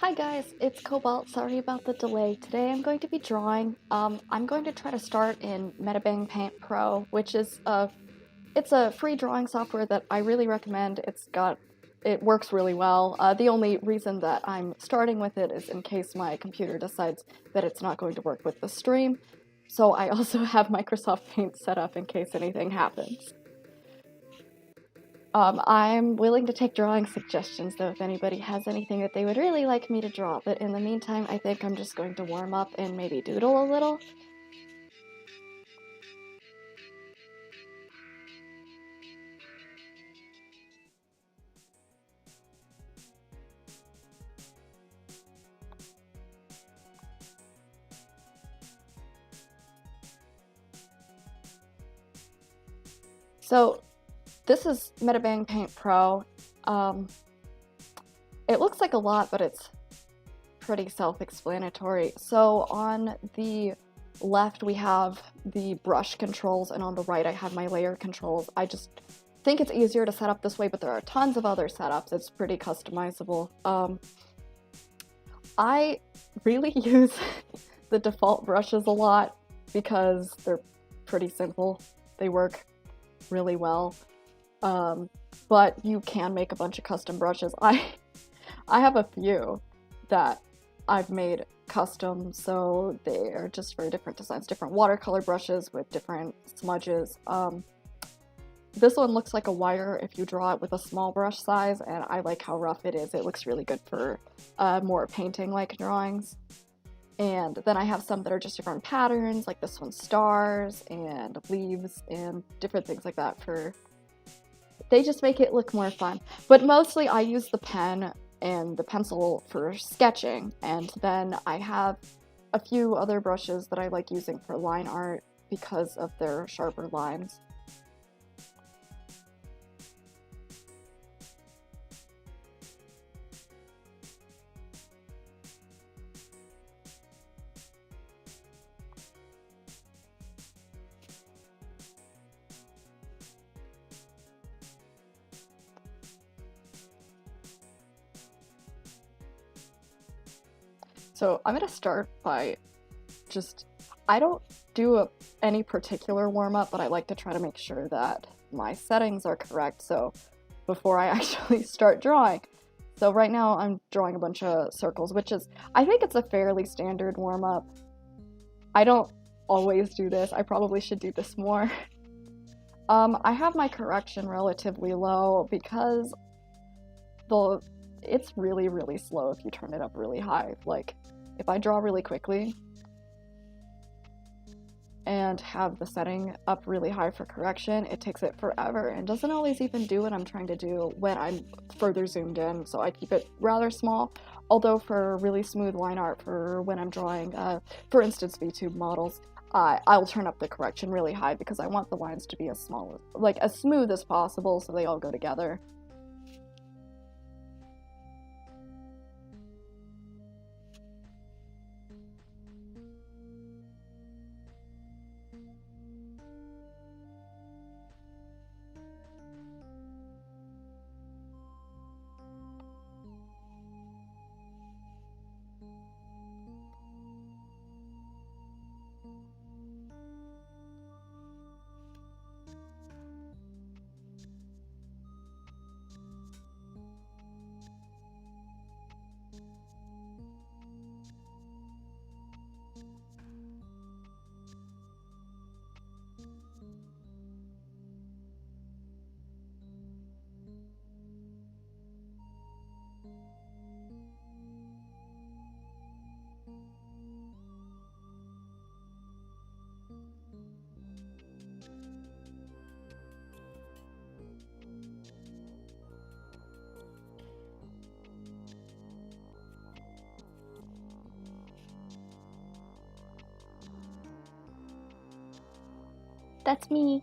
Hi guys, it's Cobalt. Sorry about the delay. Today I'm going to be drawing. I'm going to try to start in MediBang Paint Pro, which is it's a free drawing software that I really recommend. It works really well. The only reason that I'm starting with it is in case my computer decides that it's not going to work with the stream. So I also have Microsoft Paint set up in case anything happens. I'm willing to take drawing suggestions, though, if anybody has anything that they would really like me to draw. But in the meantime, I think I'm just going to warm up and maybe doodle a little. So this is MediBang Paint Pro. It looks like a lot, but it's pretty self-explanatory. So on the left we have the brush controls, and on the right I have my layer controls. I just think it's easier to set up this way, but there are tons of other setups. It's pretty customizable. I really use the default brushes a lot because they're pretty simple. They work really well. But you can make a bunch of custom brushes. I have a few that I've made custom, so they are just for different designs, different watercolor brushes with different smudges. This one looks like a wire if you draw it with a small brush size, and I like how rough it is. It looks really good for more painting-like drawings. And then I have some that are just different patterns, like this one's stars and leaves and different things like that they just make it look more fun. But mostly I use the pen and the pencil for sketching, and then I have a few other brushes that I like using for line art because of their sharper lines. So I'm going to start by I don't do any particular warm-up, but I like to try to make sure that my settings are correct, so before I actually start drawing. So right now I'm drawing a bunch of circles, I think it's a fairly standard warm-up. I don't always do this. I probably should do this more. I have my correction relatively low because it's really, really slow if you turn it up really high. Like, if I draw really quickly and have the setting up really high for correction, it takes it forever and doesn't always even do what I'm trying to do when I'm further zoomed in, so I keep it rather small. Although for really smooth line art, for when I'm drawing, for instance, VTube models, I'll turn up the correction really high because I want the lines to be as smooth as possible so they all go together. That's me.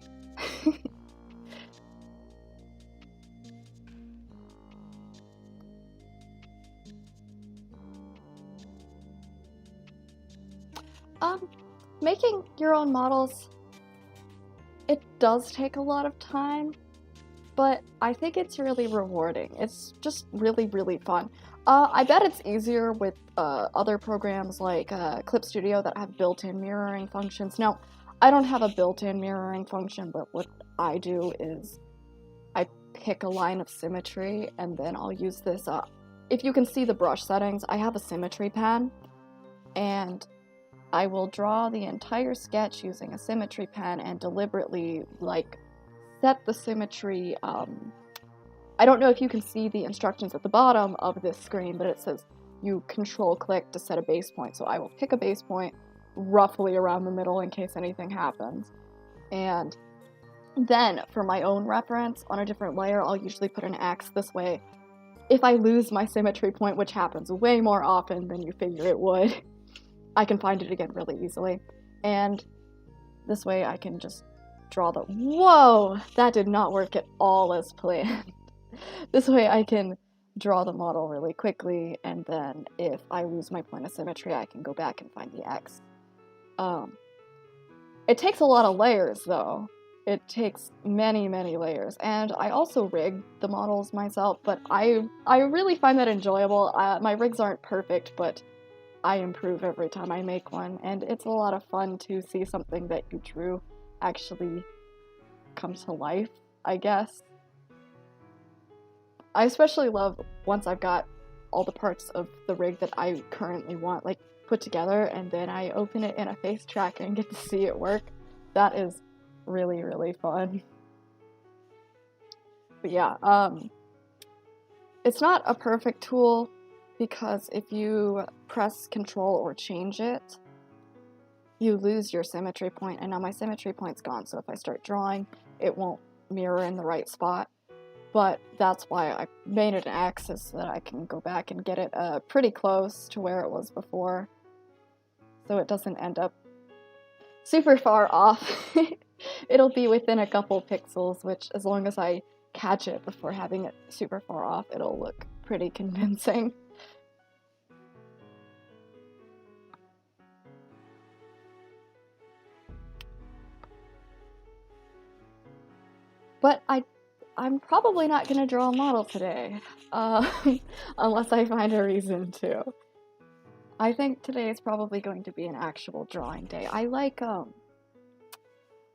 Making your own models, it does take a lot of time, but I think it's really rewarding. It's just really, really fun. I bet it's easier with other programs like Clip Studio that have built-in mirroring functions. Now, I don't have a built-in mirroring function, but what I do is I pick a line of symmetry, and then I'll use this. If you can see the brush settings, I have a symmetry pen, and I will draw the entire sketch using a symmetry pen and deliberately, like, set the symmetry. I don't know if you can see the instructions at the bottom of this screen, but it says you control-click to set a base point. So I will pick a base point roughly around the middle in case anything happens. And then, for my own reference, on a different layer, I'll usually put an X. This way, if I lose my symmetry point, which happens way more often than you figure it would, I can find it again really easily. And this way I can just draw the... Whoa! That did not work at all as planned. This way I can draw the model really quickly, and then if I lose my point of symmetry, I can go back and find the X. It takes a lot of layers, though. It takes many, many layers, and I also rig the models myself, but I really find that enjoyable. My rigs aren't perfect, but I improve every time I make one, and it's a lot of fun to see something that you drew actually come to life, I guess. I especially love once I've got all the parts of the rig that I currently want, like, put together, and then I open it in a face tracker and get to see it work. That is really, really fun. But yeah, it's not a perfect tool because if you press Control or change it, you lose your symmetry point, and now my symmetry point's gone, so if I start drawing, it won't mirror in the right spot. But that's why I made it an axis so that I can go back and get it pretty close to where it was before, so it doesn't end up super far off. It'll be within a couple pixels, which, as long as I catch it before having it super far off, it'll look pretty convincing. But I'm probably not going to draw a model today, unless I find a reason to. I think today is probably going to be an actual drawing day. I like,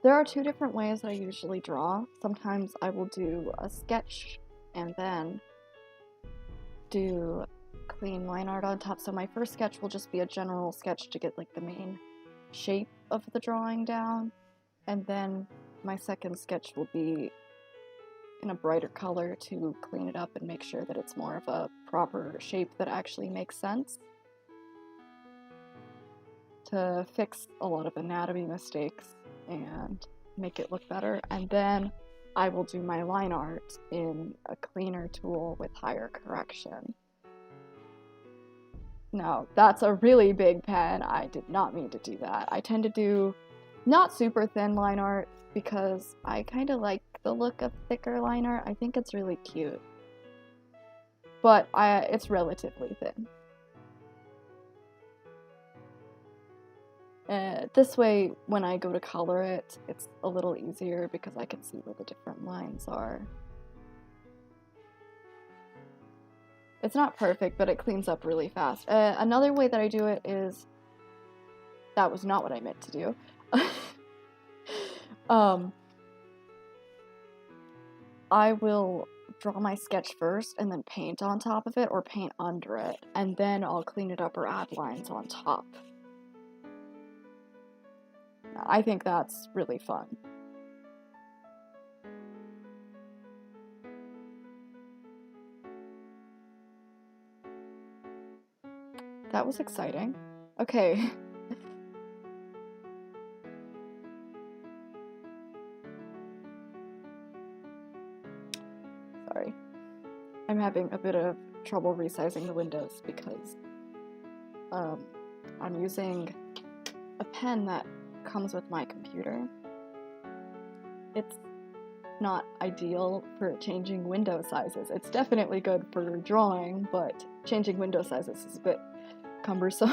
there are two different ways that I usually draw. Sometimes I will do a sketch and then do clean line art on top. So my first sketch will just be a general sketch to get, like, the main shape of the drawing down, and then my second sketch will be in a brighter color to clean it up and make sure that it's more of a proper shape that actually makes sense, to fix a lot of anatomy mistakes and make it look better. And then I will do my line art in a cleaner tool with higher correction. Now, that's a really big pen. I did not mean to do that. I tend to do not super thin line art because I kind of like the look of thicker line art. I think it's really cute. But it's relatively thin. This way, when I go to color it, it's a little easier because I can see where the different lines are. It's not perfect, but it cleans up really fast. Another way that I do it is... That was not what I meant to do. I will draw my sketch first and then paint on top of it or paint under it, and then I'll clean it up or add lines on top. I think that's really fun. That was exciting. Okay. Sorry. I'm having a bit of trouble resizing the windows because I'm using a pen that comes with my computer. It's not ideal for changing window sizes. It's definitely good for drawing, but changing window sizes is a bit cumbersome.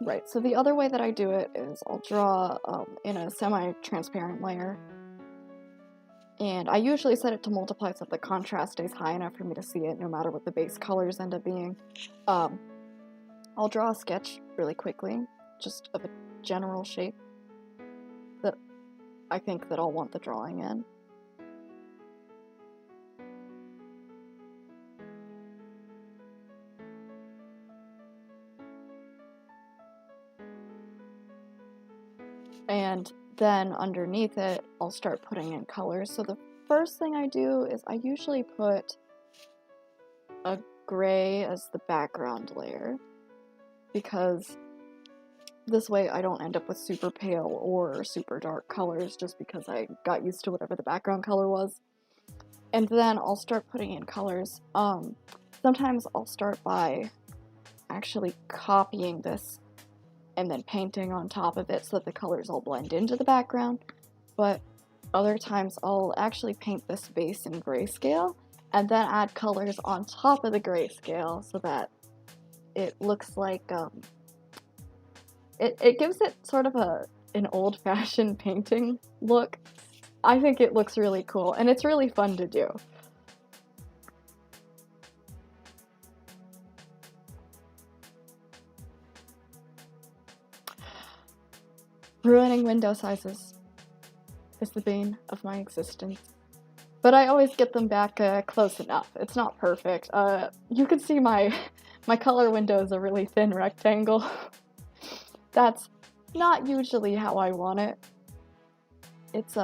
Right, so the other way that I do it is I'll draw in a semi-transparent layer. And I usually set it to multiply so that the contrast stays high enough for me to see it no matter what the base colors end up being. I'll draw a sketch really quickly, just of a general shape that I think that I'll want the drawing in. And then underneath it, I'll start putting in colors. So the first thing I do is I usually put a gray as the background layer, because this way I don't end up with super pale or super dark colors just because I got used to whatever the background color was. And then I'll start putting in colors. Sometimes I'll start by actually copying this and then painting on top of it so that the colors all blend into the background. But other times I'll actually paint this base in grayscale and then add colors on top of the grayscale so that it looks like, it gives it sort of an old-fashioned painting look. I think it looks really cool, and it's really fun to do. Ruining window sizes is the bane of my existence. But I always get them back close enough. It's not perfect. You can see my color window is a really thin rectangle. That's not usually how I want it. It's,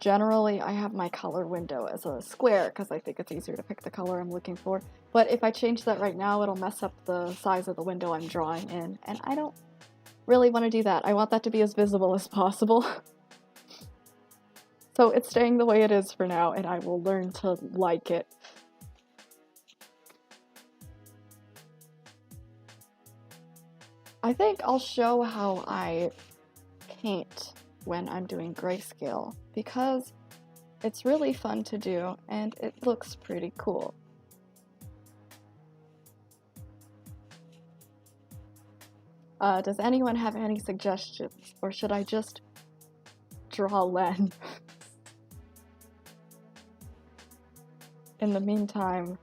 generally I have my color window as a square because I think it's easier to pick the color I'm looking for. But if I change that right now, it'll mess up the size of the window I'm drawing in, and I don't really want to do that. I want that to be as visible as possible. So it's staying the way it is for now, and I will learn to like it. I think I'll show how I paint when I'm doing grayscale, because it's really fun to do and it looks pretty cool. Does anyone have any suggestions, or should I just draw Len? In the meantime,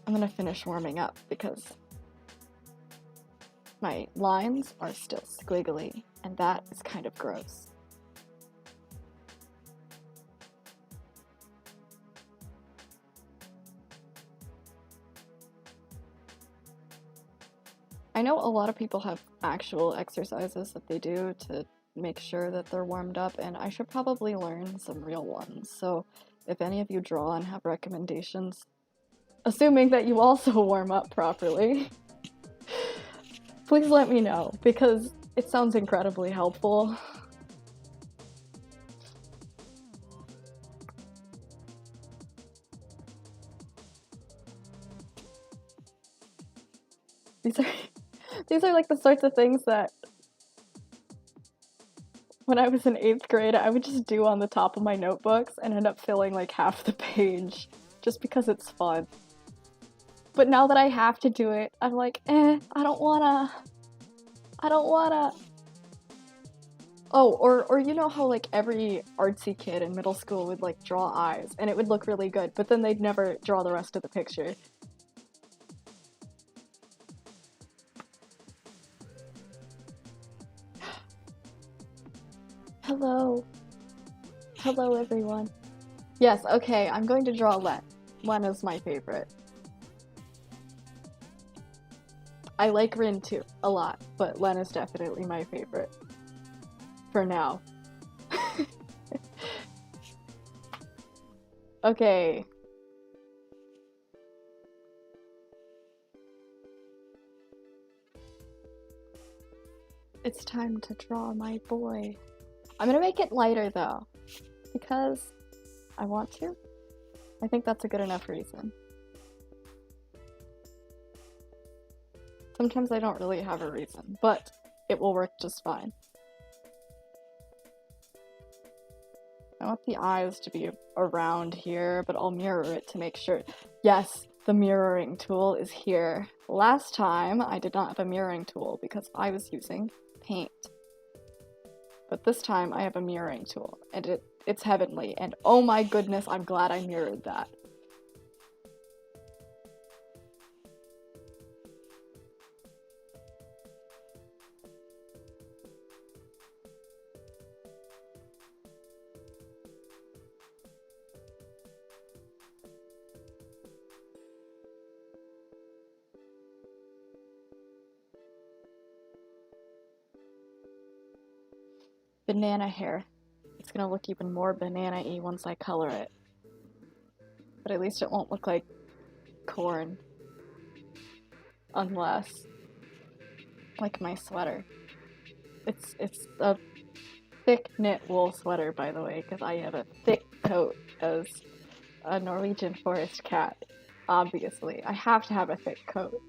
I'm gonna finish warming up because my lines are still squiggly, and that is kind of gross. I know a lot of people have actual exercises that they do to make sure that they're warmed up, and I should probably learn some real ones. So if any of you draw and have recommendations, assuming that you also warm up properly, please let me know, because it sounds incredibly helpful. These are like the sorts of things that when I was in 8th grade, I would just do on the top of my notebooks and end up filling like half the page just because it's fun. But now that I have to do it, I'm like, I don't wanna. Oh, or you know how like every artsy kid in middle school would like draw eyes and it would look really good, but then they'd never draw the rest of the picture. Hello. Hello, everyone. Yes, okay, I'm going to draw Len. Len is my favorite. I like Rin too, a lot, but Len is definitely my favorite. For now. Okay. It's time to draw my boy. I'm gonna make it lighter though, because I want to. I think that's a good enough reason. Sometimes I don't really have a reason, but it will work just fine. I want the eyes to be around here, but I'll mirror it to make sure. Yes, the mirroring tool is here. Last time I did not have a mirroring tool because I was using paint. But this time I have a mirroring tool, and it's heavenly, and oh my goodness, I'm glad I mirrored that. Banana hair. It's gonna look even more banana-y once I color it. But at least it won't look like corn. Unless, like my sweater. It's a thick knit wool sweater, by the way, because I have a thick coat as a Norwegian forest cat. Obviously, I have to have a thick coat.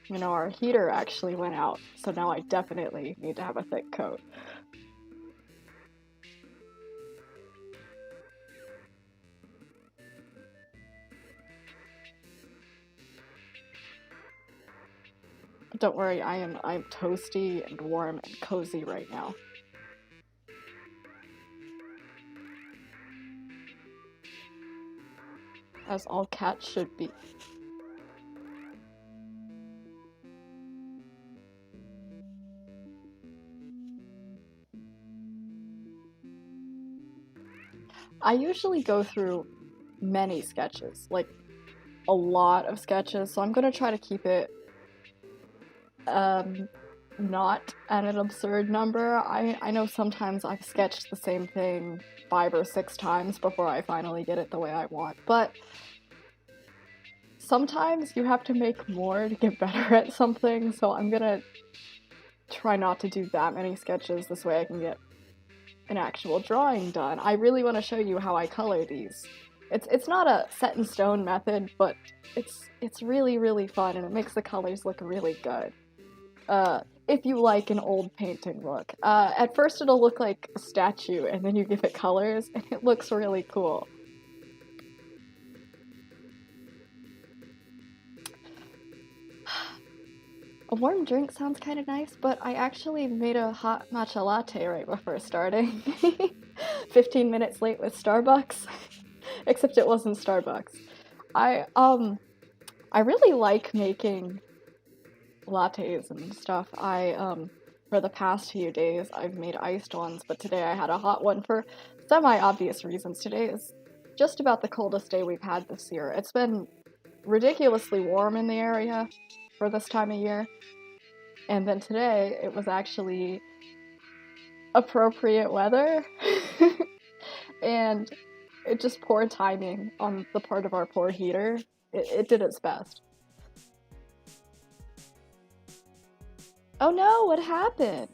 You know, our heater actually went out, so now I definitely need to have a thick coat. Don't worry, I'm toasty and warm and cozy right now. As all cats should be. I usually go through many sketches, like a lot of sketches, so I'm gonna try to keep it not at an absurd number. I know sometimes I've sketched the same thing 5 or 6 times before I finally get it the way I want, but sometimes you have to make more to get better at something, so I'm gonna try not to do that many sketches. This way I can get an actual drawing done. I really want to show you how I color these. It's not a set in stone method, but it's really, really fun, and it makes the colors look really good. If you like an old painting look. At first it'll look like a statue, and then you give it colors, and it looks really cool. A warm drink sounds kind of nice, but I actually made a hot matcha latte right before starting. 15 minutes late with Starbucks. Except it wasn't Starbucks. I really like making lattes and stuff. For the past few days I've made iced ones, but today I had a hot one for semi-obvious reasons. Today is just about the coldest day we've had this year. It's been ridiculously warm in the area for this time of year, and then today it was actually appropriate weather. And it just poor timing on the part of our poor heater. It did its best. Oh no, what happened?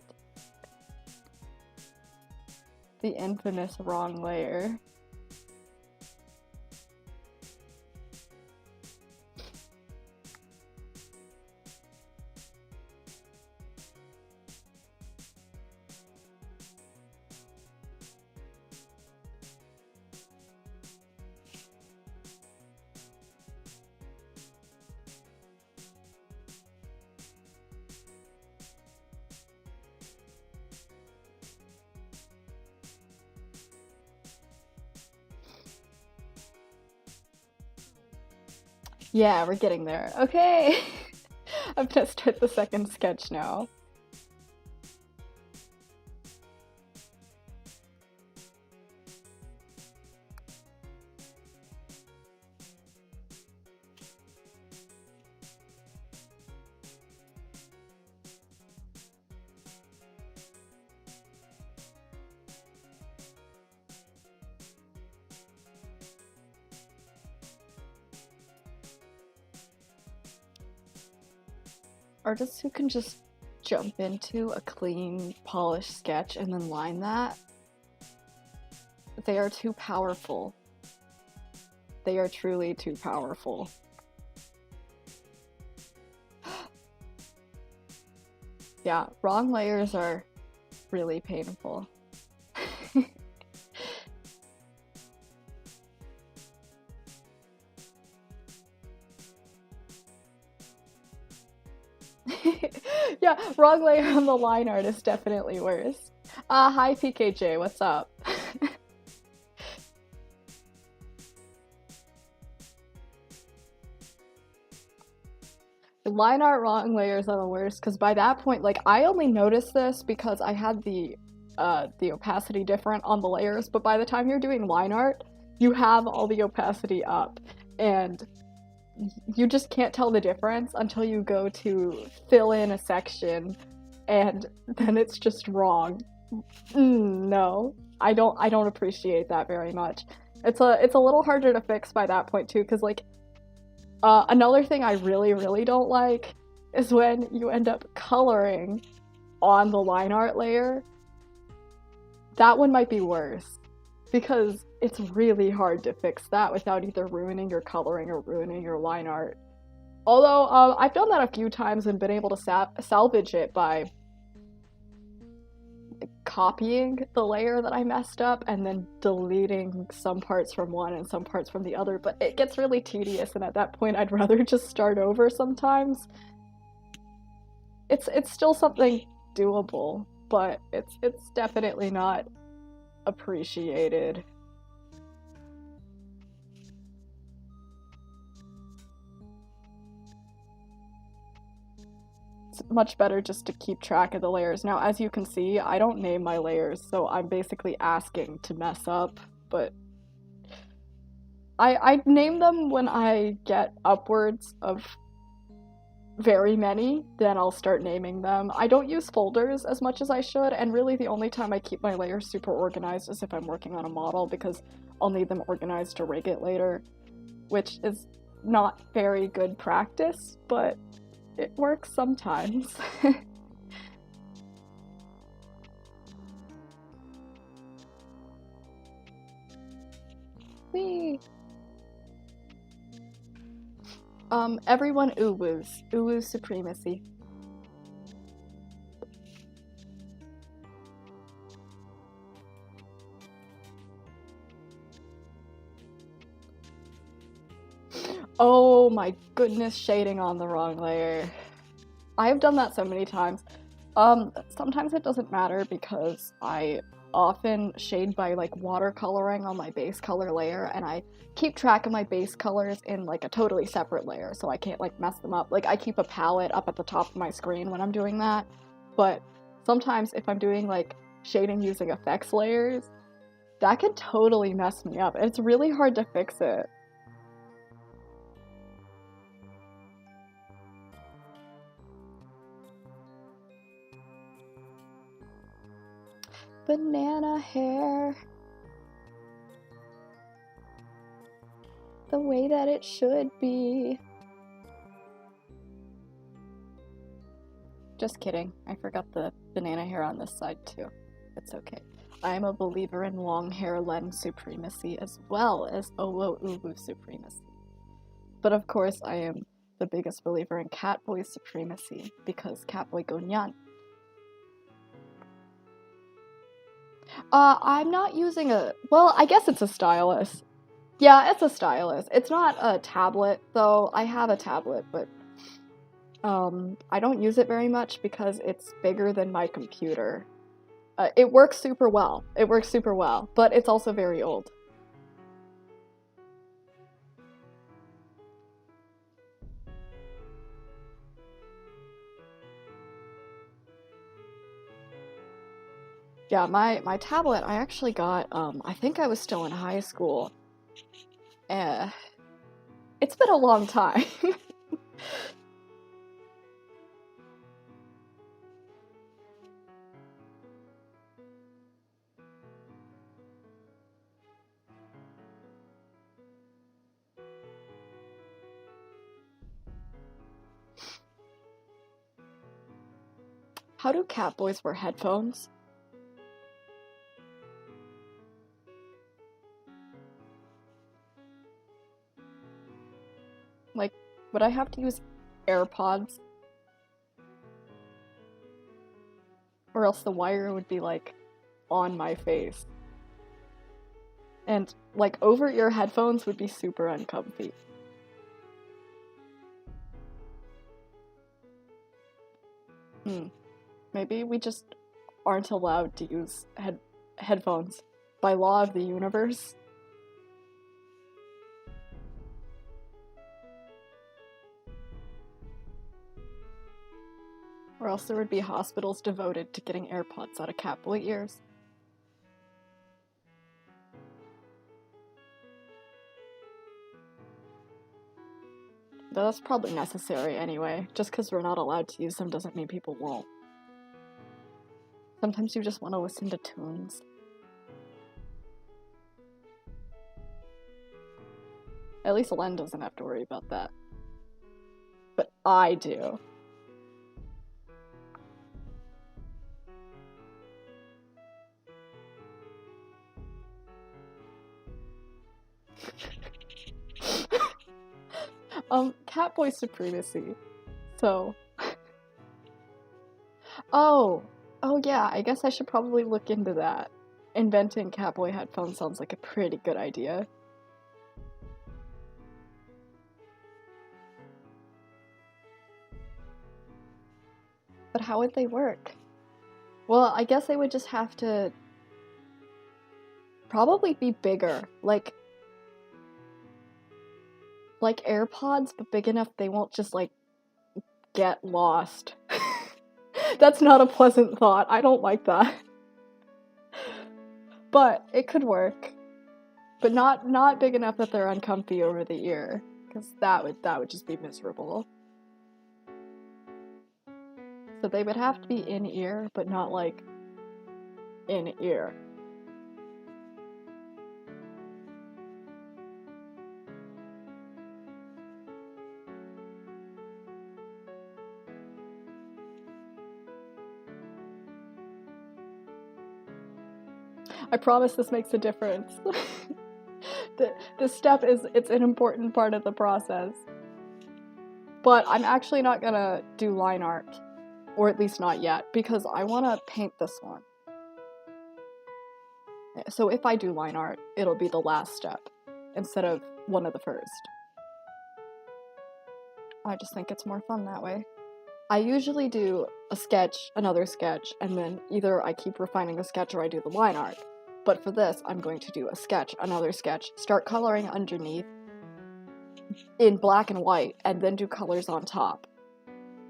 The infamous wrong layer. Yeah, we're getting there. Okay. I'm gonna start the second sketch now. Artists who can just jump into a clean, polished sketch and then line that, they are too powerful. They are truly too powerful. Yeah, wrong layers are really painful. Yeah, wrong layer on the line art is definitely worse. Hi PKJ, what's up? Line art wrong layers are the worst, because by that point, like, I only noticed this because I had the opacity different on the layers, but by the time you're doing line art, you have all the opacity up, and you just can't tell the difference until you go to fill in a section, and then it's just wrong. No, I don't appreciate that very much. It's a little harder to fix by that point too, because like another thing I really don't like is when you end up coloring on the line art layer. That one might be worse, because it's really hard to fix that without either ruining your coloring or ruining your line art. Although, I've done that a few times and been able to salvage it by copying the layer that I messed up and then deleting some parts from one and some parts from the other, but it gets really tedious, and at that point I'd rather just start over sometimes. It's still something doable, but it's definitely not appreciated. It's much better just to keep track of the layers. Now, as you can see, I don't name my layers, so I'm basically asking to mess up, but I name them when I get upwards of very many, then I'll start naming them. I don't use folders as much as I should, and really the only time I keep my layers super organized is if I'm working on a model, because I'll need them organized to rig it later, which is not very good practice, but it works sometimes. Whee! Everyone uwus. Uwu supremacy. Oh my goodness, shading on the wrong layer. I've done that so many times. Sometimes it doesn't matter because I often shade by like watercoloring on my base color layer, and I keep track of my base colors in like a totally separate layer so I can't like mess them up. Like I keep a palette up at the top of my screen when I'm doing that, but sometimes if I'm doing like shading using effects layers, that can totally mess me up. It's really hard to fix it. Banana hair. The way that it should be. Just kidding. I forgot the banana hair on this side too. It's okay. I'm a believer in long hair lens supremacy as well as Owo Uwu supremacy. But of course I am the biggest believer in catboy supremacy because catboy go nyan. I'm not using a... Well, I guess it's a stylus. Yeah, it's a stylus. It's not a tablet, though. I have a tablet, but I don't use it very much because it's bigger than my computer. It works super well. It works super well, but it's also very old. Yeah, my tablet I actually got, I think I was still in high school. Eh, it's been a long time. How do catboys wear headphones? Like, would I have to use AirPods? Or else the wire would be, like, on my face. And, like, over-ear headphones would be super uncomfy. Maybe we just aren't allowed to use headphones by law of the universe. Or else there would be hospitals devoted to getting AirPods out of Catboy ears. But that's probably necessary anyway. Just because we're not allowed to use them doesn't mean people won't. Sometimes you just want to listen to tunes. At least Len doesn't have to worry about that. But I do. Catboy supremacy. So. Oh yeah, I guess I should probably look into that. Inventing Catboy headphones sounds like a pretty good idea. But how would they work? Well, I guess they would just have to probably be bigger, like AirPods, but big enough they won't just like get lost. That's not a pleasant thought. I don't like that. But it could work. But not big enough that they're uncomfy over the ear, because that would just be miserable. So they would have to be in ear, but not like in ear. I promise this makes a difference. This step it's an important part of the process. But I'm actually not gonna do line art, or at least not yet, because I want to paint this one. So if I do line art, it'll be the last step, instead of one of the first. I just think it's more fun that way. I usually do a sketch, another sketch, and then either I keep refining the sketch or I do the line art. But for this, I'm going to do a sketch, another sketch, start coloring underneath in black and white, and then do colors on top.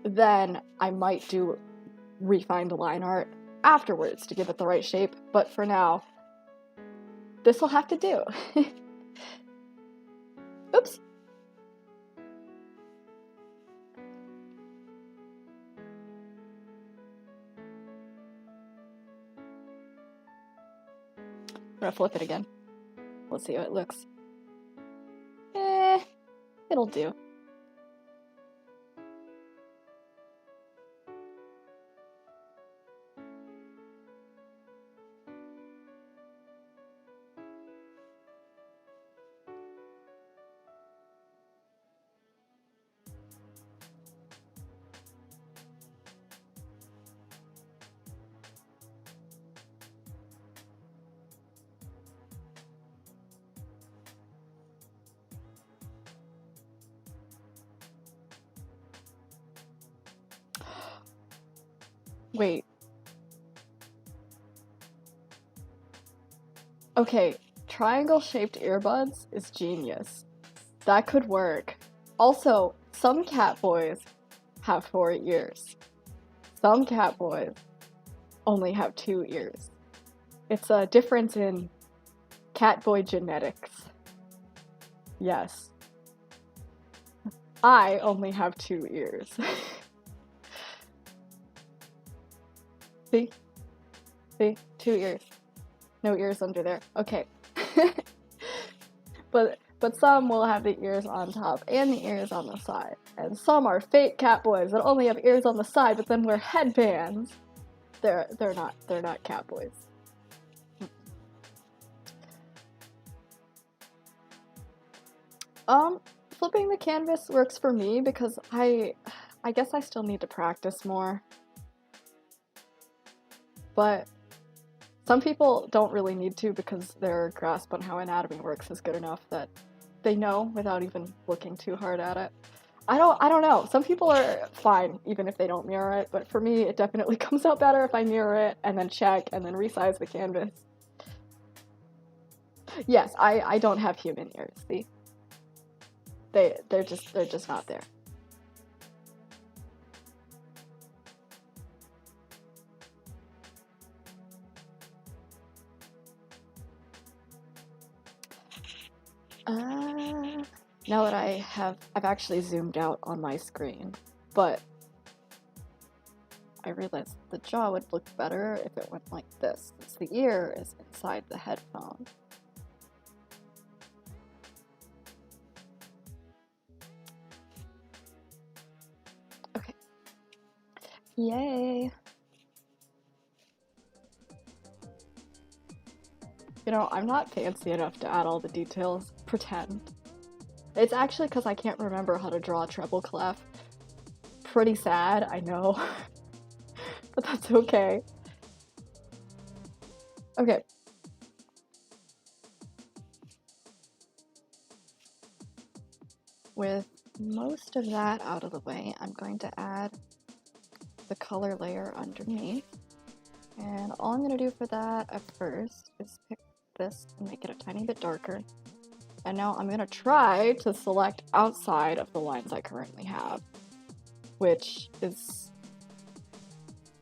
Then I might do refined line art afterwards to give it the right shape, but for now, this will have to do. Oops. I'm gonna flip it again. Let's see how it looks. It'll do. Wait. Okay, triangle-shaped earbuds is genius. That could work. Also, some Catboys have 4 ears. Some Catboys only have 2 ears. It's a difference in Catboy genetics. Yes. I only have 2 ears. See? See? 2 ears. No ears under there. Okay. But some will have the ears on top and the ears on the side. And some are fake Catboys that only have ears on the side but then wear headbands. They're not Catboys. Flipping the canvas works for me because I guess I still need to practice more. But some people don't really need to because their grasp on how anatomy works is good enough that they know without even looking too hard at it. I don't know. Some people are fine even if they don't mirror it, but for me, it definitely comes out better if I mirror it and then check and then resize the canvas. Yes, I don't have human ears. See, they're just not there. Now that I've actually zoomed out on my screen, but I realized the jaw would look better if it went like this, since the ear is inside the headphone. Okay. Yay! You know, I'm not fancy enough to add all the details. Pretend. It's actually because I can't remember how to draw a treble clef. Pretty sad, I know. But that's okay. Okay. With most of that out of the way, I'm going to add the color layer underneath. And all I'm going to do for that at first is pick this and make it a tiny bit darker. And now I'm going to try to select outside of the lines I currently have, which is...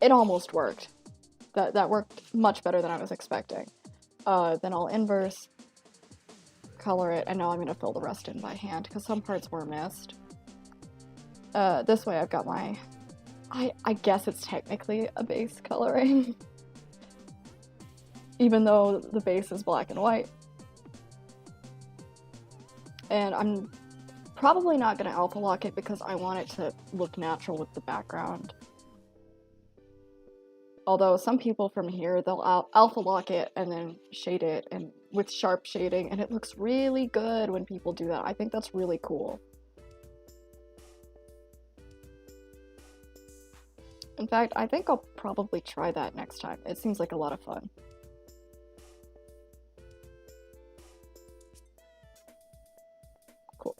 it almost worked. That worked much better than I was expecting. Then I'll inverse, color it, and now I'm going to fill the rest in by hand because some parts were missed. This way I've got my... I guess it's technically a base coloring. Even though the base is black and white. And I'm probably not going to alpha lock it because I want it to look natural with the background. Although some people from here, they'll alpha lock it and then shade it and with sharp shading, and it looks really good when people do that. I think that's really cool. In fact, I think I'll probably try that next time. It seems like a lot of fun. Cool.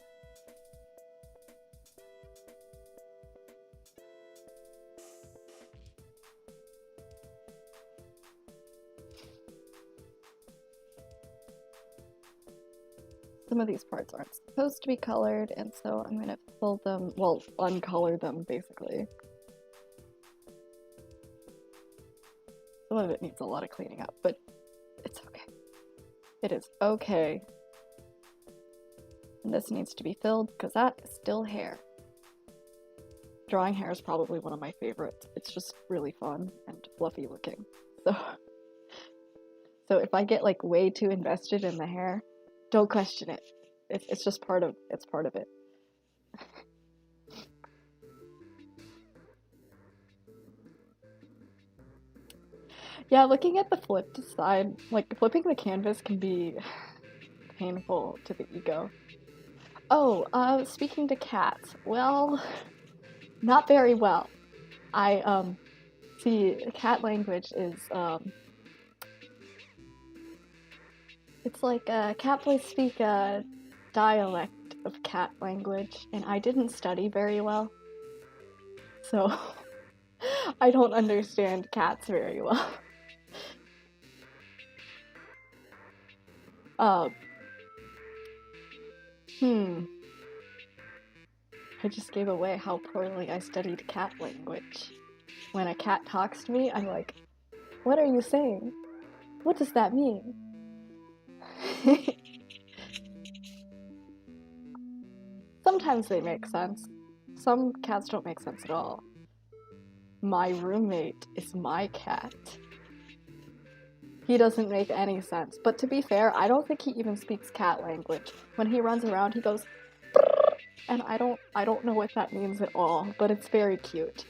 Some of these parts aren't supposed to be colored, and so I'm going to fill them, well, uncolor them, basically. Some of it needs a lot of cleaning up, but it's okay. It is okay. And this needs to be filled because that is still hair. Drawing hair is probably one of my favorites. It's just really fun and fluffy looking. So if I get like way too invested in the hair, don't question it. It's just part of it. Yeah, looking at the flipped side, like flipping the canvas can be painful to the ego. Oh, speaking to cats, well, not very well. See, cat language is, it's like, cat boys speak a dialect of cat language, and I didn't study very well. So, I don't understand cats very well. I just gave away how poorly I studied cat language. When a cat talks to me, I'm like, what are you saying? What does that mean? Sometimes they make sense. Some cats don't make sense at all. My roommate is my cat. He doesn't make any sense. But to be fair, I don't think he even speaks cat language. When he runs around, he goes, and I don't know what that means at all, but it's very cute.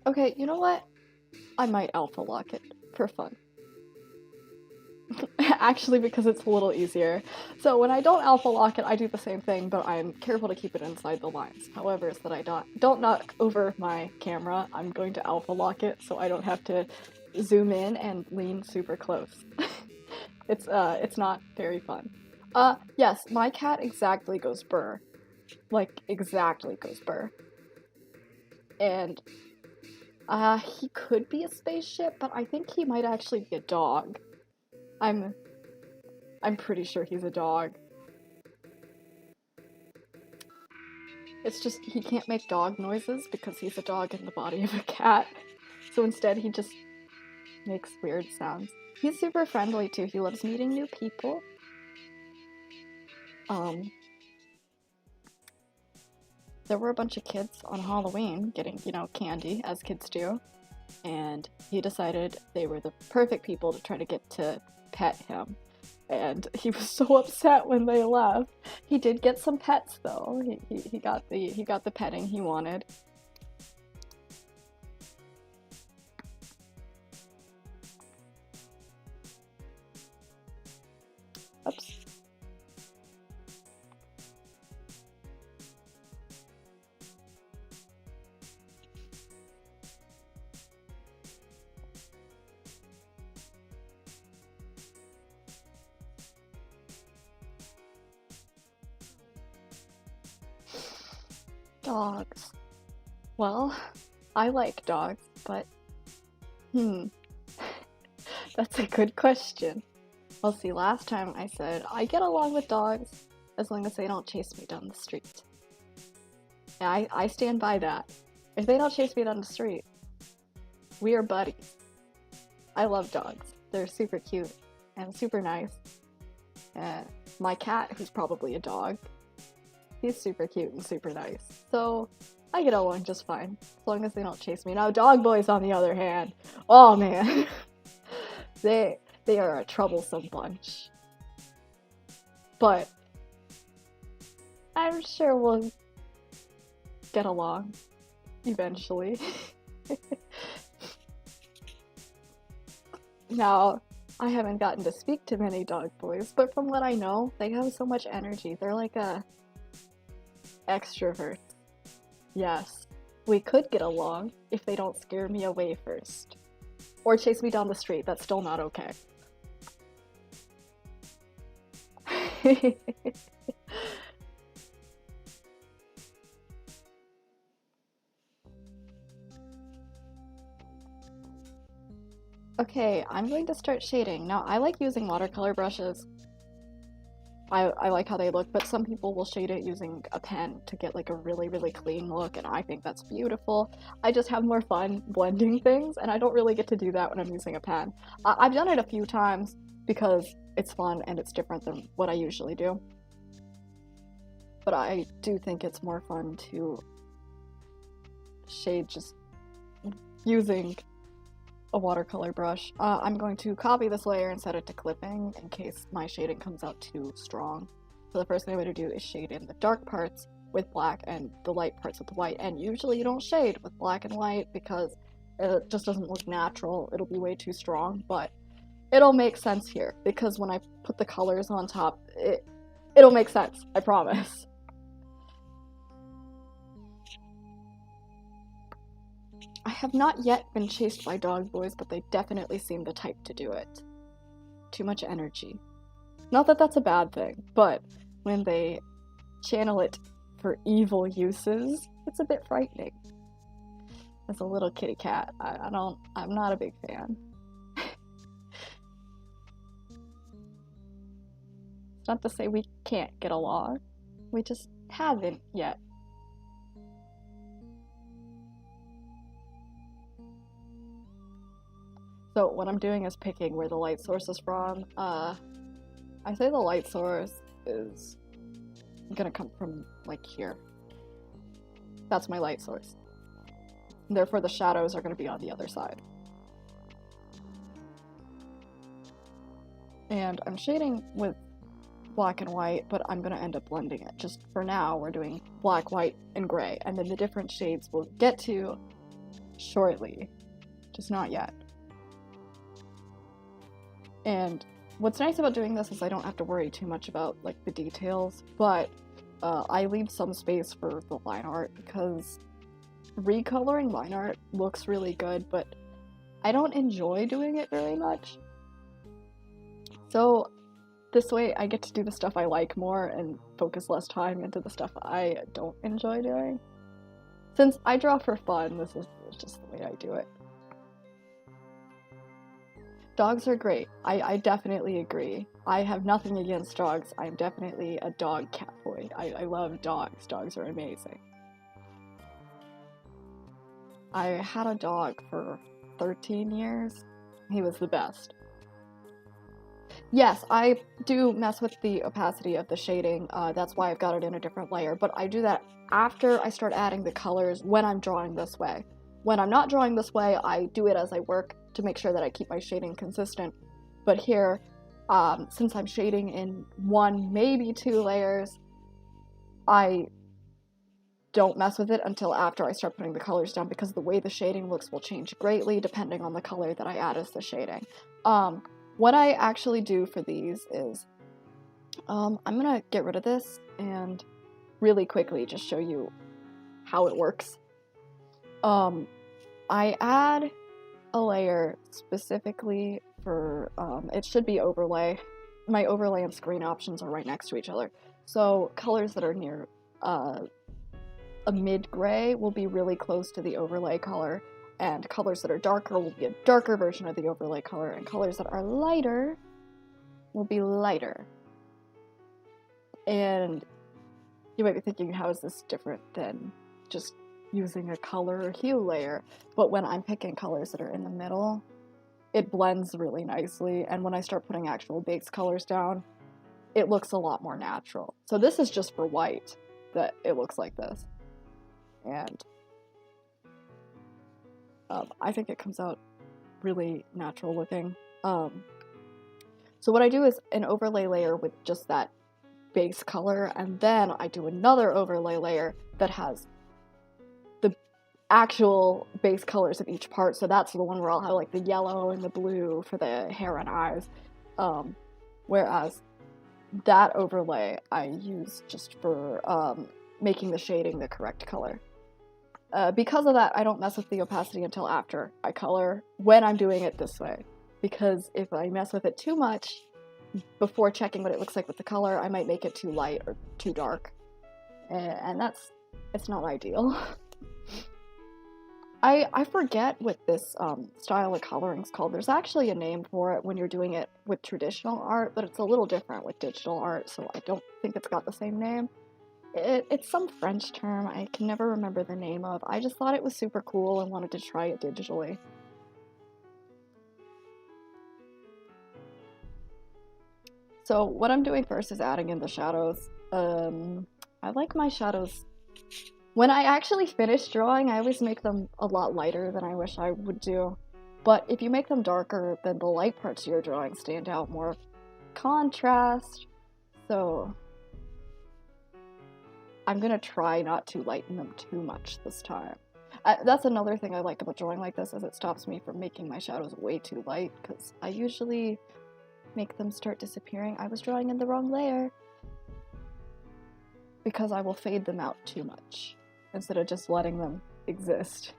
Okay, you know what? I might alpha lock it for fun. actually, because it's a little easier. So when I don't alpha lock it, I do the same thing, but I'm careful to keep it inside the lines. However, so that I don't knock over my camera, I'm going to alpha lock it so I don't have to zoom in and lean super close. It's not very fun. Yes, my cat exactly goes burr. Like, exactly goes burr. And he could be a spaceship, but I think he might actually be a dog. I'm pretty sure he's a dog. It's just he can't make dog noises because he's a dog in the body of a cat. So instead he just makes weird sounds. He's super friendly too. He loves meeting new people. There were a bunch of kids on Halloween getting, candy, as kids do. And he decided they were the perfect people to try to get to pet him. And he was so upset when they left. He did get some pets though. He got the petting he wanted. Oops. Dogs. Well, I like dogs, but that's a good question. Well, see, last time I said I get along with dogs as long as they don't chase me down the street. And I stand by that. If they don't chase me down the street, we are buddies. I love dogs. They're super cute and super nice. My cat, who's probably a dog, he's super cute and super nice. So I get along just fine, as long as they don't chase me. Now, dog boys, on the other hand, oh man, they are a troublesome bunch. But I'm sure we'll get along eventually. Now, I haven't gotten to speak to many dog boys, but from what I know, they have so much energy. They're like a extrovert. Yes, we could get along if they don't scare me away first. Or chase me down the street. That's still not okay. Okay, I'm going to start shading. Now, I like using watercolor brushes. I like how they look, but some people will shade it using a pen to get like a really, really clean look, and I think that's beautiful. I just have more fun blending things, and I don't really get to do that when I'm using a pen. I've done it a few times because it's fun and it's different than what I usually do. But I do think it's more fun to shade just using a watercolor brush. I'm going to copy this layer and set it to clipping in case my shading comes out too strong. So the first thing I'm going to do is shade in the dark parts with black and the light parts with white. And usually you don't shade with black and white because it just doesn't look natural. It'll be way too strong, but it'll make sense here because when I put the colors on top, it'll make sense, I promise. I have not yet been chased by dog boys, but they definitely seem the type to do it. Too much energy. Not that that's a bad thing, but when they channel it for evil uses, it's a bit frightening. As a little kitty cat, I'm not a big fan. It's not to say we can't get along. We just haven't yet. So what I'm doing is picking where the light source is from. I say the light source is gonna come from like here. That's my light source. And therefore the shadows are gonna be on the other side. And I'm shading with black and white, but I'm gonna end up blending it. Just for now, we're doing black, white, and gray, and then the different shades we'll get to shortly. Just not yet. And What's nice about doing this is I don't have to worry too much about like the details, but I leave some space for the line art because recoloring line art looks really good, but I don't enjoy doing it very much. So this way I get to do the stuff I like more and focus less time into the stuff I don't enjoy doing. Since I draw for fun, this is just the way I do it. Dogs are great. I definitely agree. I have nothing against dogs. I'm definitely a dog cat boy. I love dogs. Dogs are amazing. I had a dog for 13 years. He was the best. Yes, I do mess with the opacity of the shading. That's why I've got it in a different layer. But I do that after I start adding the colors when I'm drawing this way. When I'm not drawing this way, I do it as I work to make sure that I keep my shading consistent. But here, since I'm shading in 1, maybe 2 layers, I don't mess with it until after I start putting the colors down, because the way the shading looks will change greatly depending on the color that I add as the shading. What I actually do for these is, I'm gonna get rid of this and really quickly just show you how it works. I add a layer specifically for, it should be overlay. My overlay and screen options are right next to each other. So colors that are near a mid-gray will be really close to the overlay color, and colors that are darker will be a darker version of the overlay color, and colors that are lighter will be lighter. And you might be thinking, how is this different than just using a color or hue layer? But when I'm picking colors that are in the middle, it blends really nicely, and when I start putting actual base colors down, it looks a lot more natural. So this is just for white that it looks like this. And I think it comes out really natural looking. So what I do is an overlay layer with just that base color, and then I do another overlay layer that has the actual base colors of each part. So that's the one where I'll have like the yellow and the blue for the hair and eyes. Whereas that overlay I use just for making the shading the correct color. Because of that, I don't mess with the opacity until after I color when I'm doing it this way. Because if I mess with it too much before checking what it looks like with the color, I might make it too light or too dark. And it's not ideal. I forget what this style of coloring is called. There's actually a name for it when you're doing it with traditional art, but it's a little different with digital art, so I don't think it's got the same name. It's some French term I can never remember the name of. I just thought it was super cool and wanted to try it digitally. So what I'm doing first is adding in the shadows. I like my shadows. When I actually finish drawing, I always make them a lot lighter than I wish I would do. But if you make them darker, then the light parts of your drawing stand out more. Contrast. So I'm gonna try not to lighten them too much this time. That's another thing I like about drawing like this, is it stops me from making my shadows way too light, because I usually make them start disappearing. I was drawing in the wrong layer. Because I will fade them out too much, instead of just letting them exist.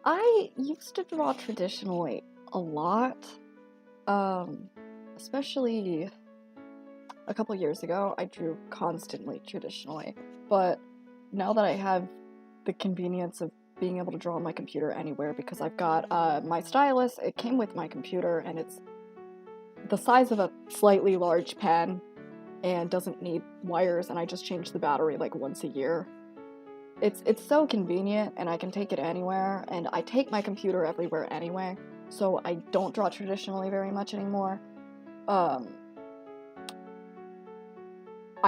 I used to draw traditionally a lot, especially a couple years ago. I drew constantly traditionally, but now that I have the convenience of being able to draw on my computer anywhere, because I've got my stylus, it came with my computer, and it's the size of a slightly large pen and doesn't need wires, and I just change the battery like once a year. It's so convenient, and I can take it anywhere, and I take my computer everywhere anyway, so I don't draw traditionally very much anymore. I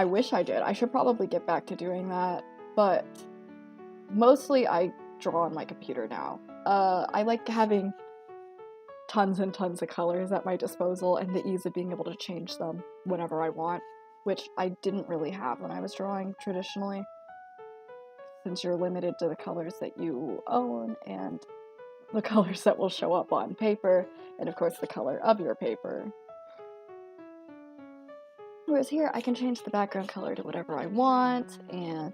wish I did. I should probably get back to doing that, but mostly I draw on my computer now. I like having tons and tons of colors at my disposal and the ease of being able to change them whenever I want, which I didn't really have when I was drawing traditionally, since you're limited to the colors that you own and the colors that will show up on paper, and of course the color of your paper. Whereas here, I can change the background color to whatever I want, and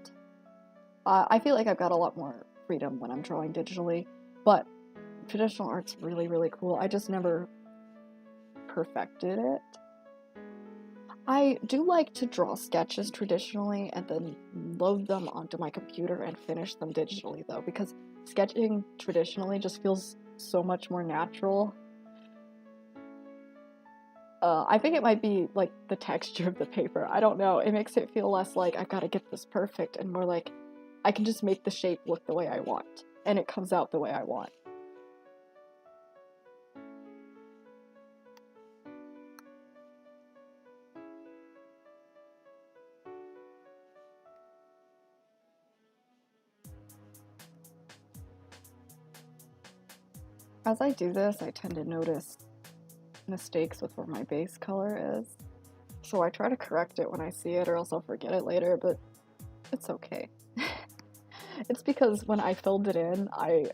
I feel like I've got a lot more freedom when I'm drawing digitally, but traditional art's really, really cool. I just never perfected it. I do like to draw sketches traditionally and then load them onto my computer and finish them digitally, though, because sketching traditionally just feels so much more natural. I think it might be like the texture of the paper. I don't know. It makes it feel less like I've got to get this perfect and more like I can just make the shape look the way I want, and it comes out the way I want. As I do this, I tend to notice mistakes with where my base color is, so I try to correct it when I see it, or else I'll forget it later, but it's okay. It's because when I filled it in, I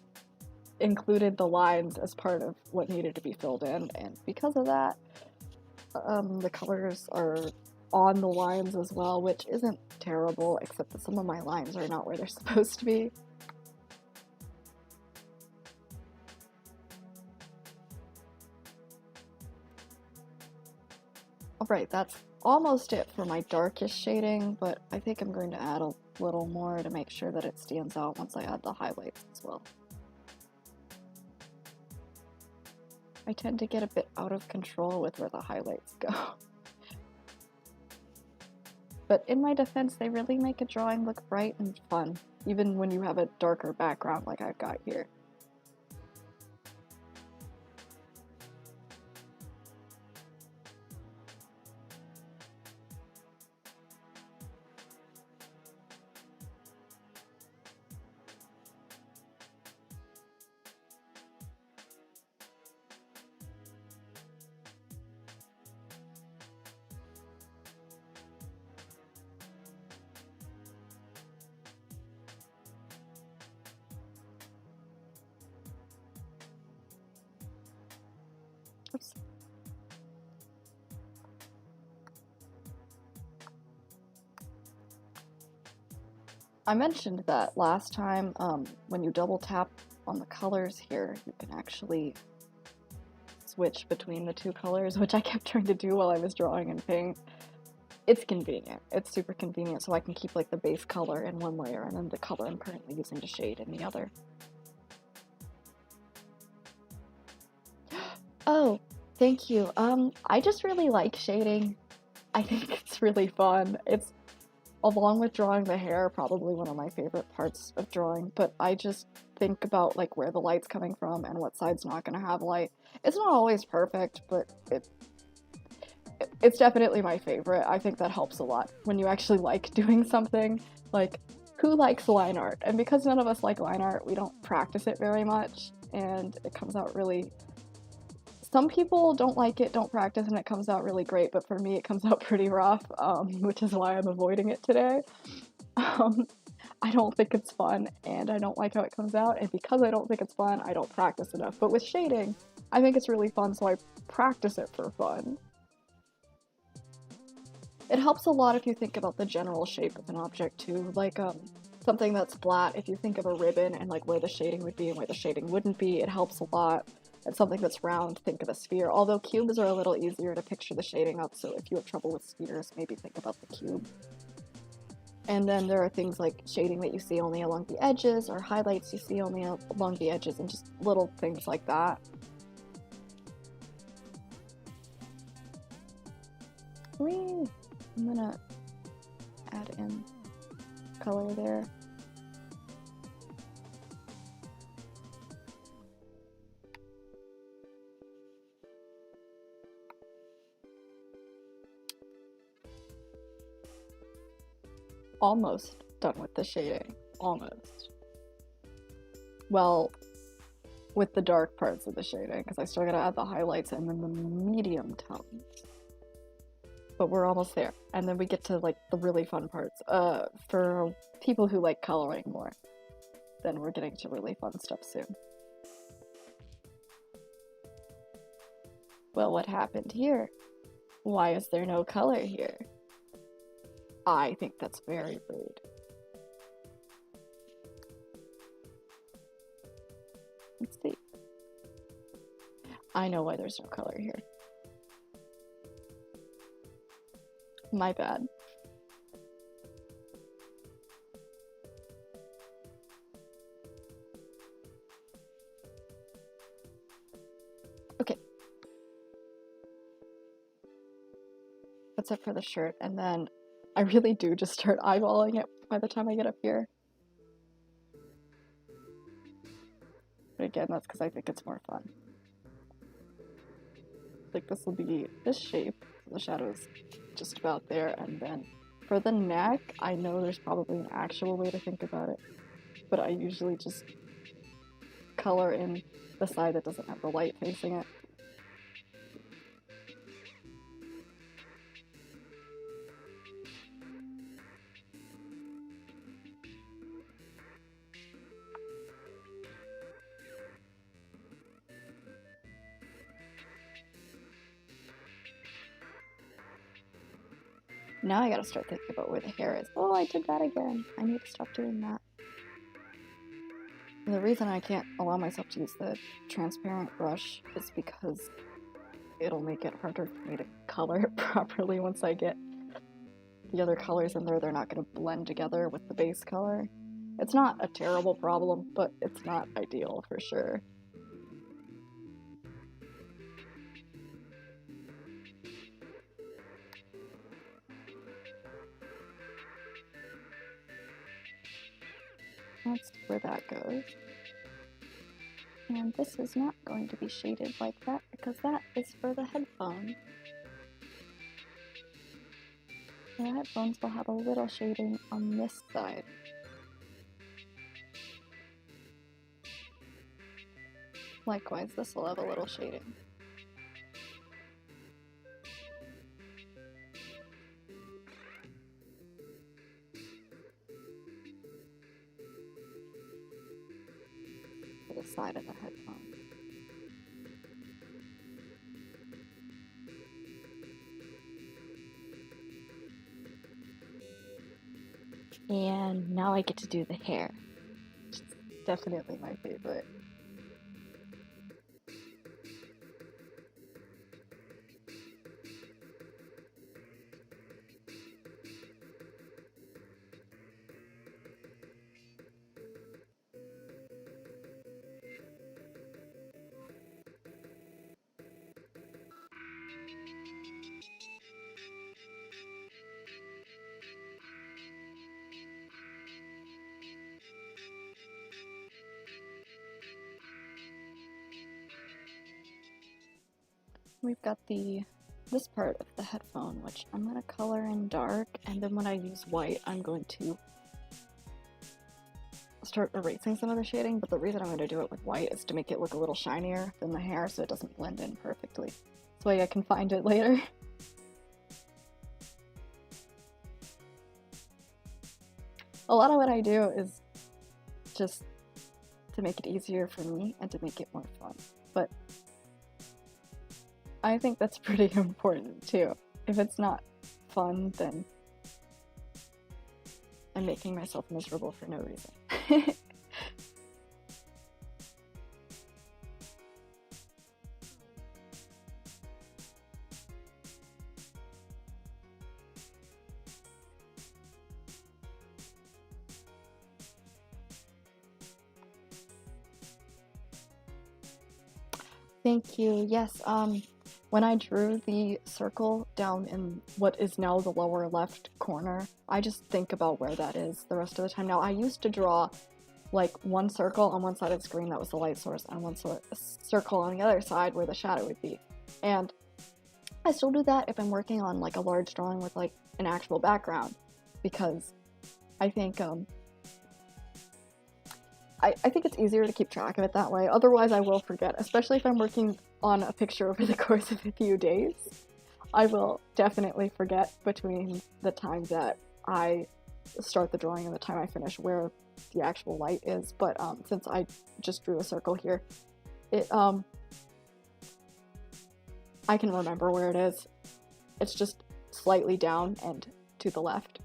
included the lines as part of what needed to be filled in, and because of that, the colors are on the lines as well, which isn't terrible, except that some of my lines are not where they're supposed to be. Alright, that's almost it for my darkest shading, but I think I'm going to add a little more to make sure that it stands out once I add the highlights as well. I tend to get a bit out of control with where the highlights go. But in my defense, they really make a drawing look bright and fun, even when you have a darker background like I've got here. Oops. I mentioned that last time, when you double tap on the colors here, you can actually switch between the two colors, which I kept trying to do while I was drawing in Paint. It's convenient. It's super convenient, so I can keep like the base color in one layer and then the color I'm currently using to shade in the other. Oh, thank you. I just really like shading. I think it's really fun. It's, along with drawing the hair, probably one of my favorite parts of drawing, but I just think about like where the light's coming from and what side's not going to have light. It's not always perfect, but it's definitely my favorite. I think that helps a lot when you actually like doing something. Like, who likes line art? And because none of us like line art, we don't practice it very much, and it comes out really... Some people don't like it, don't practice, and it comes out really great, but for me it comes out pretty rough, which is why I'm avoiding it today. I don't think it's fun, and I don't like how it comes out, and because I don't think it's fun, I don't practice enough. But with shading, I think it's really fun, so I practice it for fun. It helps a lot if you think about the general shape of an object too, like something that's flat, if you think of a ribbon and like where the shading would be and where the shading wouldn't be, it helps a lot. And something that's round, think of a sphere, although cubes are a little easier to picture the shading of, so if you have trouble with spheres, maybe think about the cube. And then there are things like shading that you see only along the edges, or highlights you see only along the edges, and just little things like that. Whee! I'm gonna add in color there. Almost done with the shading. Almost. Well, with the dark parts of the shading, because I still gotta add the highlights and then the medium tones. But we're almost there. And then we get to like the really fun parts. For people who like coloring more, then we're getting to really fun stuff soon. Well, what happened here? Why is there no color here? I think that's very rude. Let's see. I know why there's no color here. My bad. Okay. That's it for the shirt, and then I really do just start eyeballing it by the time I get up here. But again, that's because I think it's more fun. Like this will be this shape, the shadow's just about there, and then for the neck, I know there's probably an actual way to think about it, but I usually just color in the side that doesn't have the light facing it. Now I gotta start thinking about where the hair is. Oh, I did that again. I need to stop doing that. And the reason I can't allow myself to use the transparent brush is because it'll make it harder for me to color it properly once I get the other colors in there. They're not gonna blend together with the base color. It's not a terrible problem, but it's not ideal for sure. That's where that goes. And this is not going to be shaded like that because that is for the headphone. The headphones will have a little shading on this side. Likewise, this will have a little shading. For the side of the headphone. And now I get to do the hair, which is definitely my favorite. We've got this part of the headphone, which I'm going to color in dark, and then when I use white, I'm going to start erasing some of the shading, but the reason I'm going to do it with white is to make it look a little shinier than the hair so it doesn't blend in perfectly. So I can find it later. A lot of what I do is just to make it easier for me and to make it more fun, but I think that's pretty important too. If it's not fun, then I'm making myself miserable for no reason. Thank you. Yes, when I drew the circle down in what is now the lower left corner, I just think about where that is the rest of the time. Now, I used to draw like one circle on one side of the screen that was the light source and one circle on the other side where the shadow would be. And I still do that if I'm working on like a large drawing with like an actual background, because I think I think it's easier to keep track of it that way. Otherwise, I will forget, especially if I'm working on a picture over the course of a few days. I will definitely forget between the time that I start the drawing and the time I finish where the actual light is. But since I just drew a circle here, it I can remember where it is. It's just slightly down and to the left.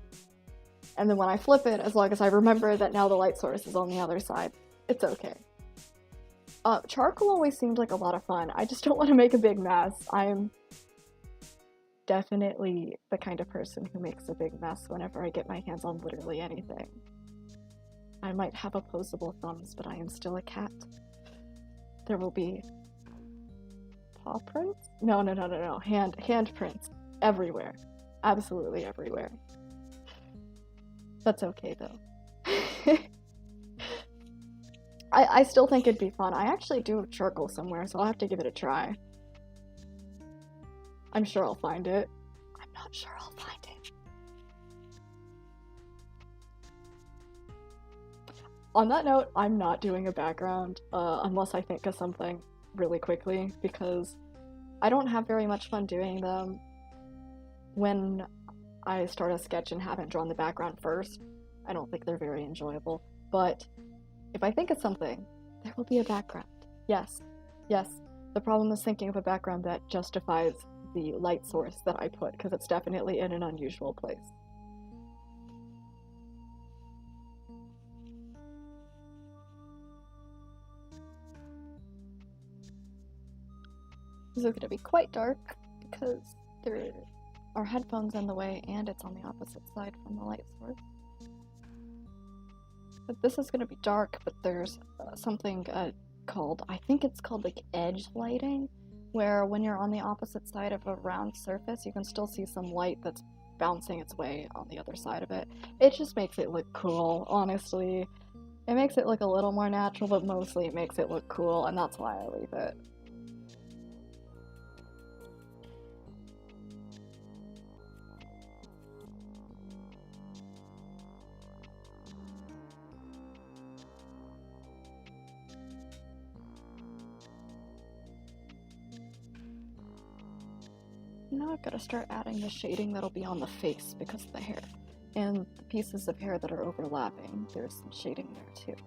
And then when I flip it, as long as I remember that now the light source is on the other side, it's okay. Charcoal always seemed like a lot of fun. I just don't want to make a big mess. I'm definitely the kind of person who makes a big mess whenever I get my hands on literally anything. I might have opposable thumbs, but I am still a cat. There will be paw prints? No. Hand prints everywhere. Absolutely everywhere. That's okay though. I still think it'd be fun. I actually do have charcoal somewhere, so I'll have to give it a try. I'm sure I'll find it. I'm not sure I'll find it. On that note, I'm not doing a background unless I think of something really quickly, because I don't have very much fun doing them when I start a sketch and haven't drawn the background first. I don't think they're very enjoyable, but if I think of something, there will be a background. Yes. The problem is thinking of a background that justifies the light source that I put, because it's definitely in an unusual place. This is going to be quite dark because there are headphones in the way and it's on the opposite side from the light source. But this is going to be dark, but there's something called, I think it's called like edge lighting, where when you're on the opposite side of a round surface, you can still see some light that's bouncing its way on the other side of it. It just makes it look cool, honestly. It makes it look a little more natural, but mostly it makes it look cool, and that's why I leave it. Now I've got to start adding the shading that'll be on the face because of the hair. And the pieces of hair that are overlapping, there's some shading there too.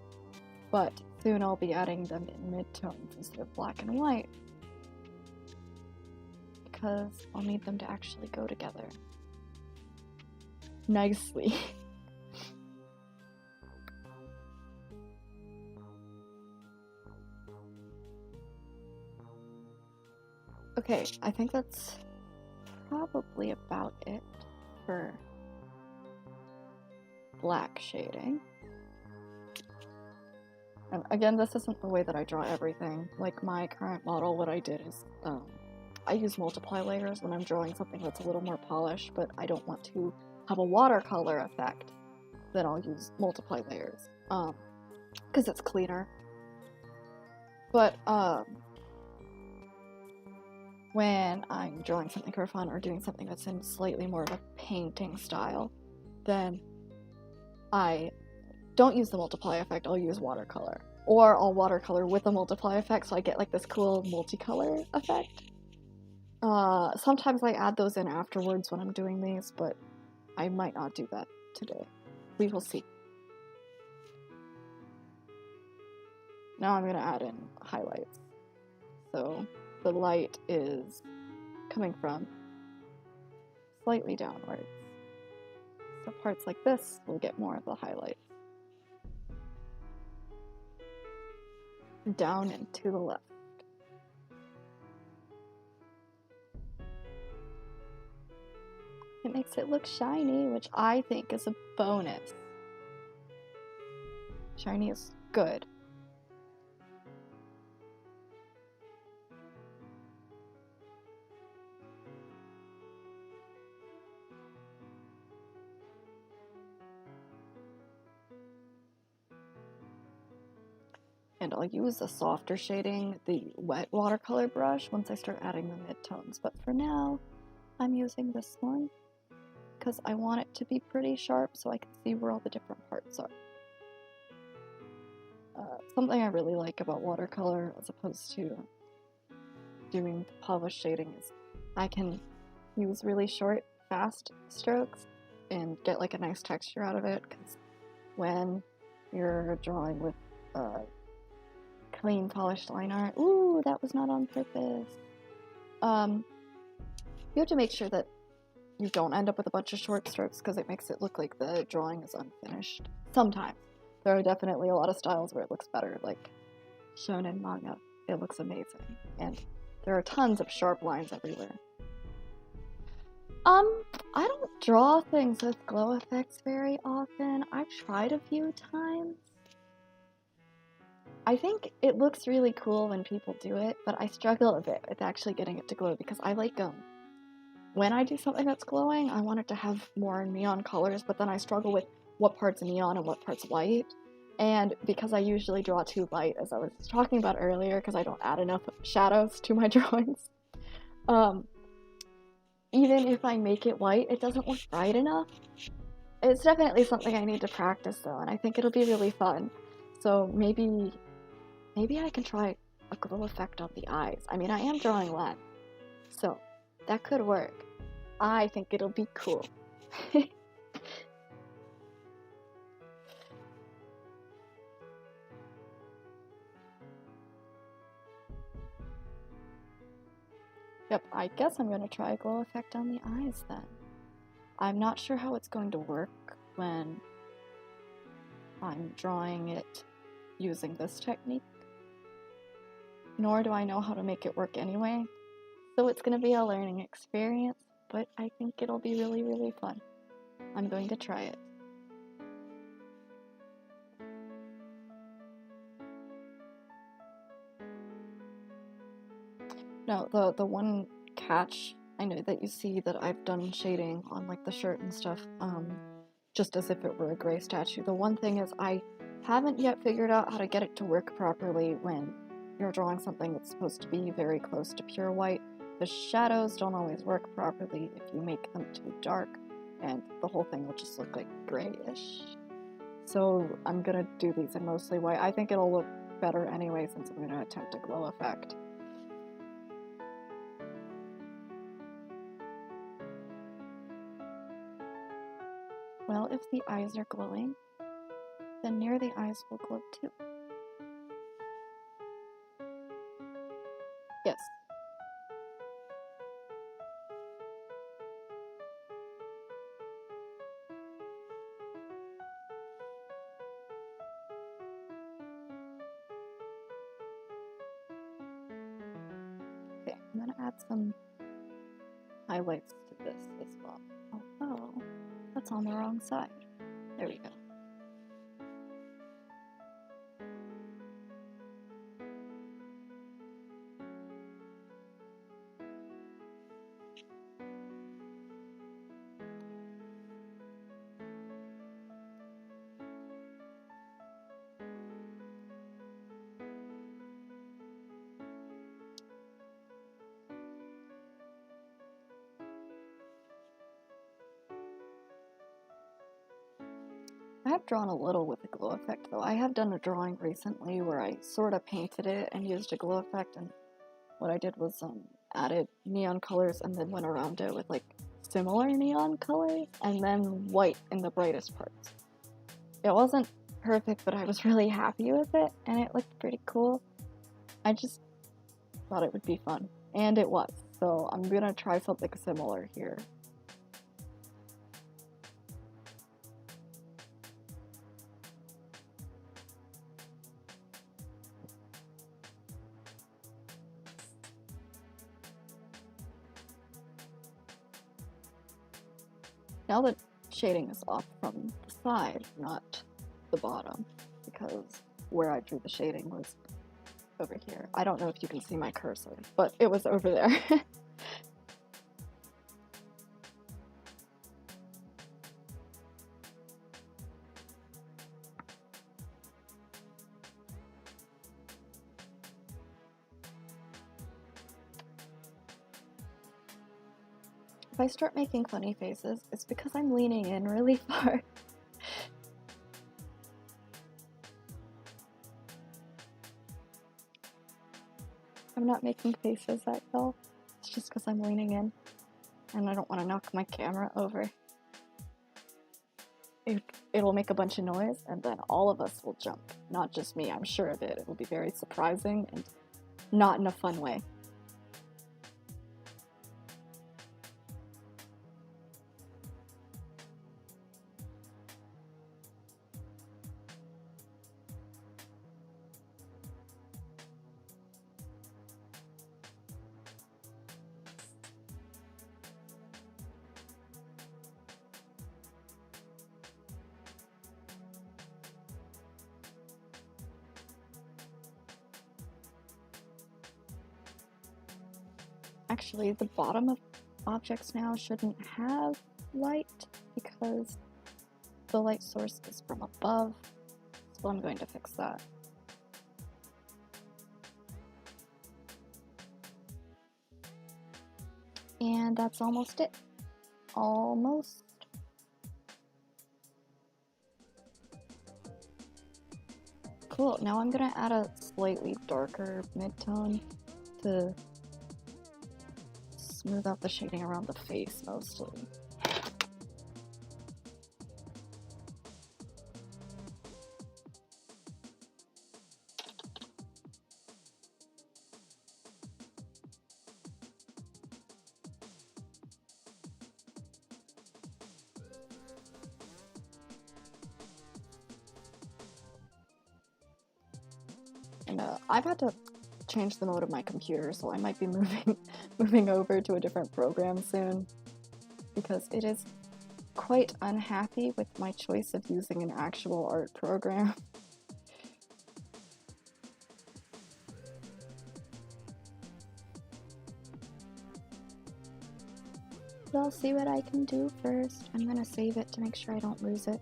But soon I'll be adding them in mid-tones instead of black and white, because I'll need them to actually go together nicely. Okay, I think that's probably about it for black shading. And again, this isn't the way that I draw everything. Like my current model, what I did is I use multiply layers when I'm drawing something that's a little more polished, but I don't want to have a watercolor effect. Then I'll use multiply layers because it's cleaner. But when I'm drawing something for fun or doing something that's in slightly more of a painting style, then I don't use the multiply effect, I'll use watercolor. Or I'll watercolor with a multiply effect so I get like this cool multicolor effect. Sometimes I add those in afterwards when I'm doing these, but I might not do that today. We will see. Now I'm going to add in highlights. So the light is coming from slightly downwards. So parts like this will get more of the highlights. Down and to the left. It makes it look shiny, which I think is a bonus. Shiny is good. And I'll use a softer shading, the wet watercolor brush, once I start adding the midtones. But for now, I'm using this one because I want it to be pretty sharp so I can see where all the different parts are. Something I really like about watercolor as opposed to doing polished shading is I can use really short, fast strokes and get like a nice texture out of it, because when you're drawing with clean polished line art, ooh, that was not on purpose. You have to make sure that you don't end up with a bunch of short strokes, because it makes it look like the drawing is unfinished. Sometimes. There are definitely a lot of styles where it looks better, like shonen manga. It looks amazing. And there are tons of sharp lines everywhere. I don't draw things with glow effects very often. I've tried a few times. I think it looks really cool when people do it, but I struggle a bit with actually getting it to glow, because I like when I do something that's glowing, I want it to have more neon colors, but then I struggle with what part's neon and what part's light. And because I usually draw too light, as I was talking about earlier, because I don't add enough shadows to my drawings, even if I make it white, it doesn't look bright enough. It's definitely something I need to practice though, and I think it'll be really fun. So maybe I can try a glow effect on the eyes. I mean, I am drawing lens, so that could work. I think it'll be cool. Yep, I guess I'm gonna try a glow effect on the eyes then. I'm not sure how it's going to work when I'm drawing it using this technique, nor do I know how to make it work anyway. So it's gonna be a learning experience, but I think it'll be really, really fun. I'm going to try it. Now, the one catch I know that you see that I've done shading on like the shirt and stuff, just as if it were a gray statue. The one thing is I haven't yet figured out how to get it to work properly when you're drawing something that's supposed to be very close to pure white. The shadows don't always work properly if you make them too dark, and the whole thing will just look like grayish. So I'm gonna do these in mostly white. I think it'll look better anyway, since I'm gonna attempt a glow effect. Well, if the eyes are glowing, then near the eyes will glow too. Yes. Okay, I'm gonna add some highlights to this as well. Oh, that's on the wrong side. There we go. I have drawn a little with a glow effect though. I have done a drawing recently where I sort of painted it and used a glow effect, and what I did was added neon colors and then went around it with like similar neon colors and then white in the brightest parts. It wasn't perfect, but I was really happy with it and it looked pretty cool. I just thought it would be fun, and it was. So I'm gonna try something similar here. Now the shading is off from the side, not the bottom, because where I drew the shading was over here. I don't know if you can see my cursor, but it was over there. If I start making funny faces, it's because I'm leaning in really far. I'm not making faces at y'all. It's just because I'm leaning in and I don't want to knock my camera over. It'll make a bunch of noise and then all of us will jump. Not just me, I'm sure of it. It'll be very surprising and not in a fun way. Actually, the bottom of objects now shouldn't have light because the light source is from above, so I'm going to fix that. And that's almost it. Almost. Cool, now I'm gonna add a slightly darker mid-tone to smooth out the shading around the face mostly. And I've had to change the mode of my computer, so I might be moving over to a different program soon because it is quite unhappy with my choice of using an actual art program. But I'll see what I can do first. I'm gonna save it to make sure I don't lose it.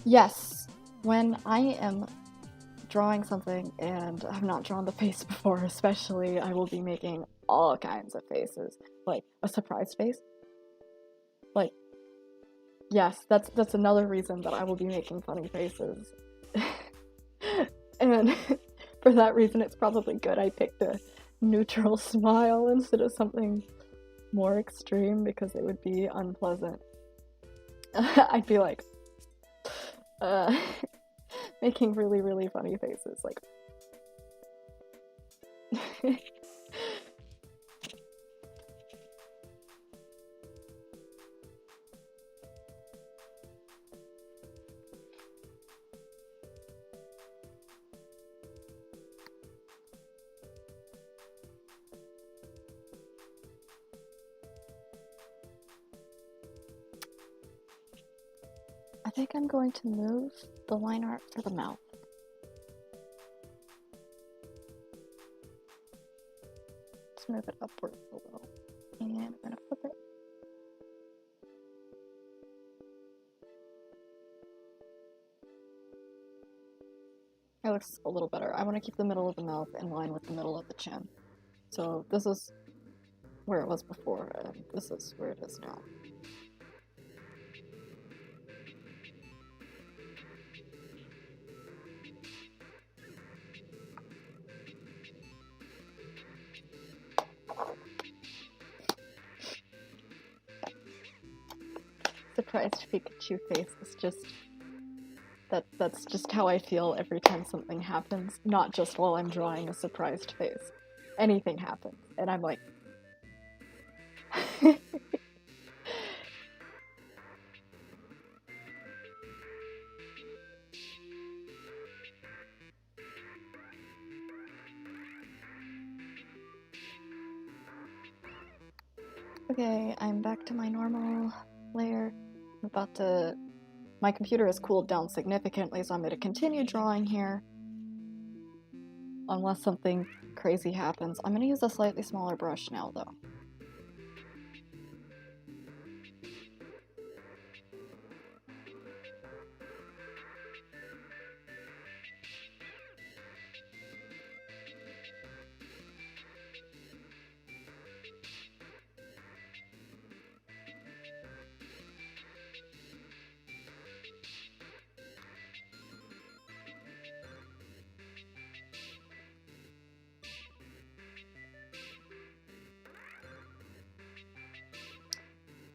Yes, when I am drawing something and I've not drawn the face before, especially, I will be making all kinds of faces. Like a surprise face. Like, yes, that's another reason that I will be making funny faces. And for that reason, it's probably good I picked a neutral smile instead of something more extreme because it would be unpleasant. I'd be like, making really, really funny faces, like. I think I'm going to move the line art for the mouth. Let's move it upwards a little. And I'm gonna flip it. It looks a little better. I want to keep the middle of the mouth in line with the middle of the chin. So this is where it was before, and this is where it is now. Surprised Pikachu face is just that's just how I feel every time something happens, not just while I'm drawing a surprised face. Anything happens and I'm like Okay, I'm back to my normal layer. I'm about to... My computer has cooled down significantly, so I'm going to continue drawing here. Unless something crazy happens. I'm going to use a slightly smaller brush now, though.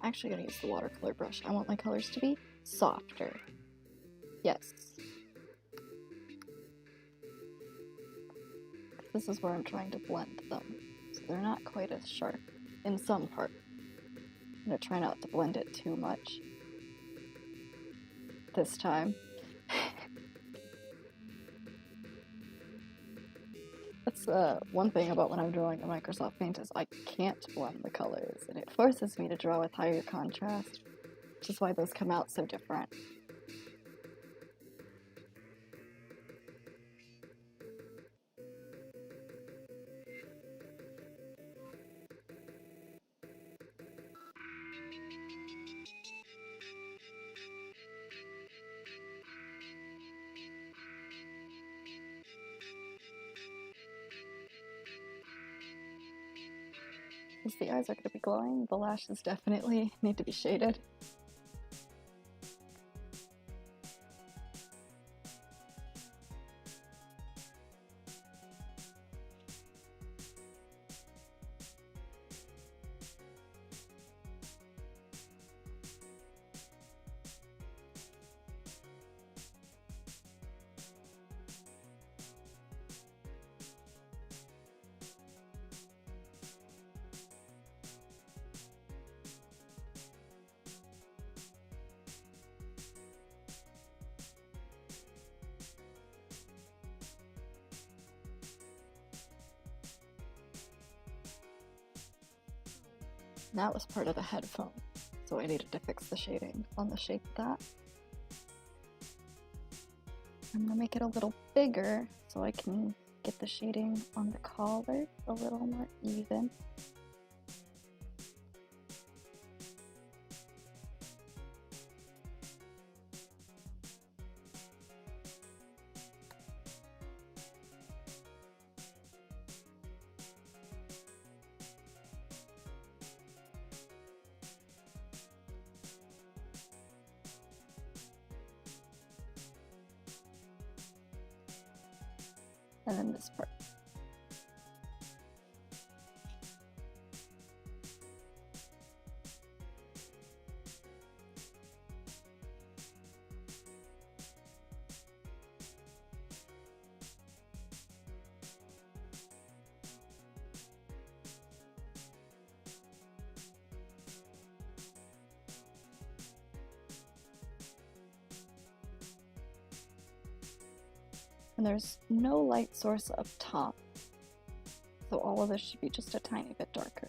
actually going to use the watercolor brush. I want my colors to be softer. Yes. This is where I'm trying to blend them, so they're not quite as sharp in some parts. I'm going to try not to blend it too much this time. That's one thing about when I'm drawing in Microsoft Paint is I can't blend the colors, and it forces me to draw with higher contrast, which is why those come out so different. Since the eyes are going to be glowing, the lashes definitely need to be shaded. That was part of the headphone, so I needed to fix the shading on the shape of that. I'm going to make it a little bigger so I can get the shading on the collar a little more even. And then this part. And there's no light source up top, so all of this should be just a tiny bit darker.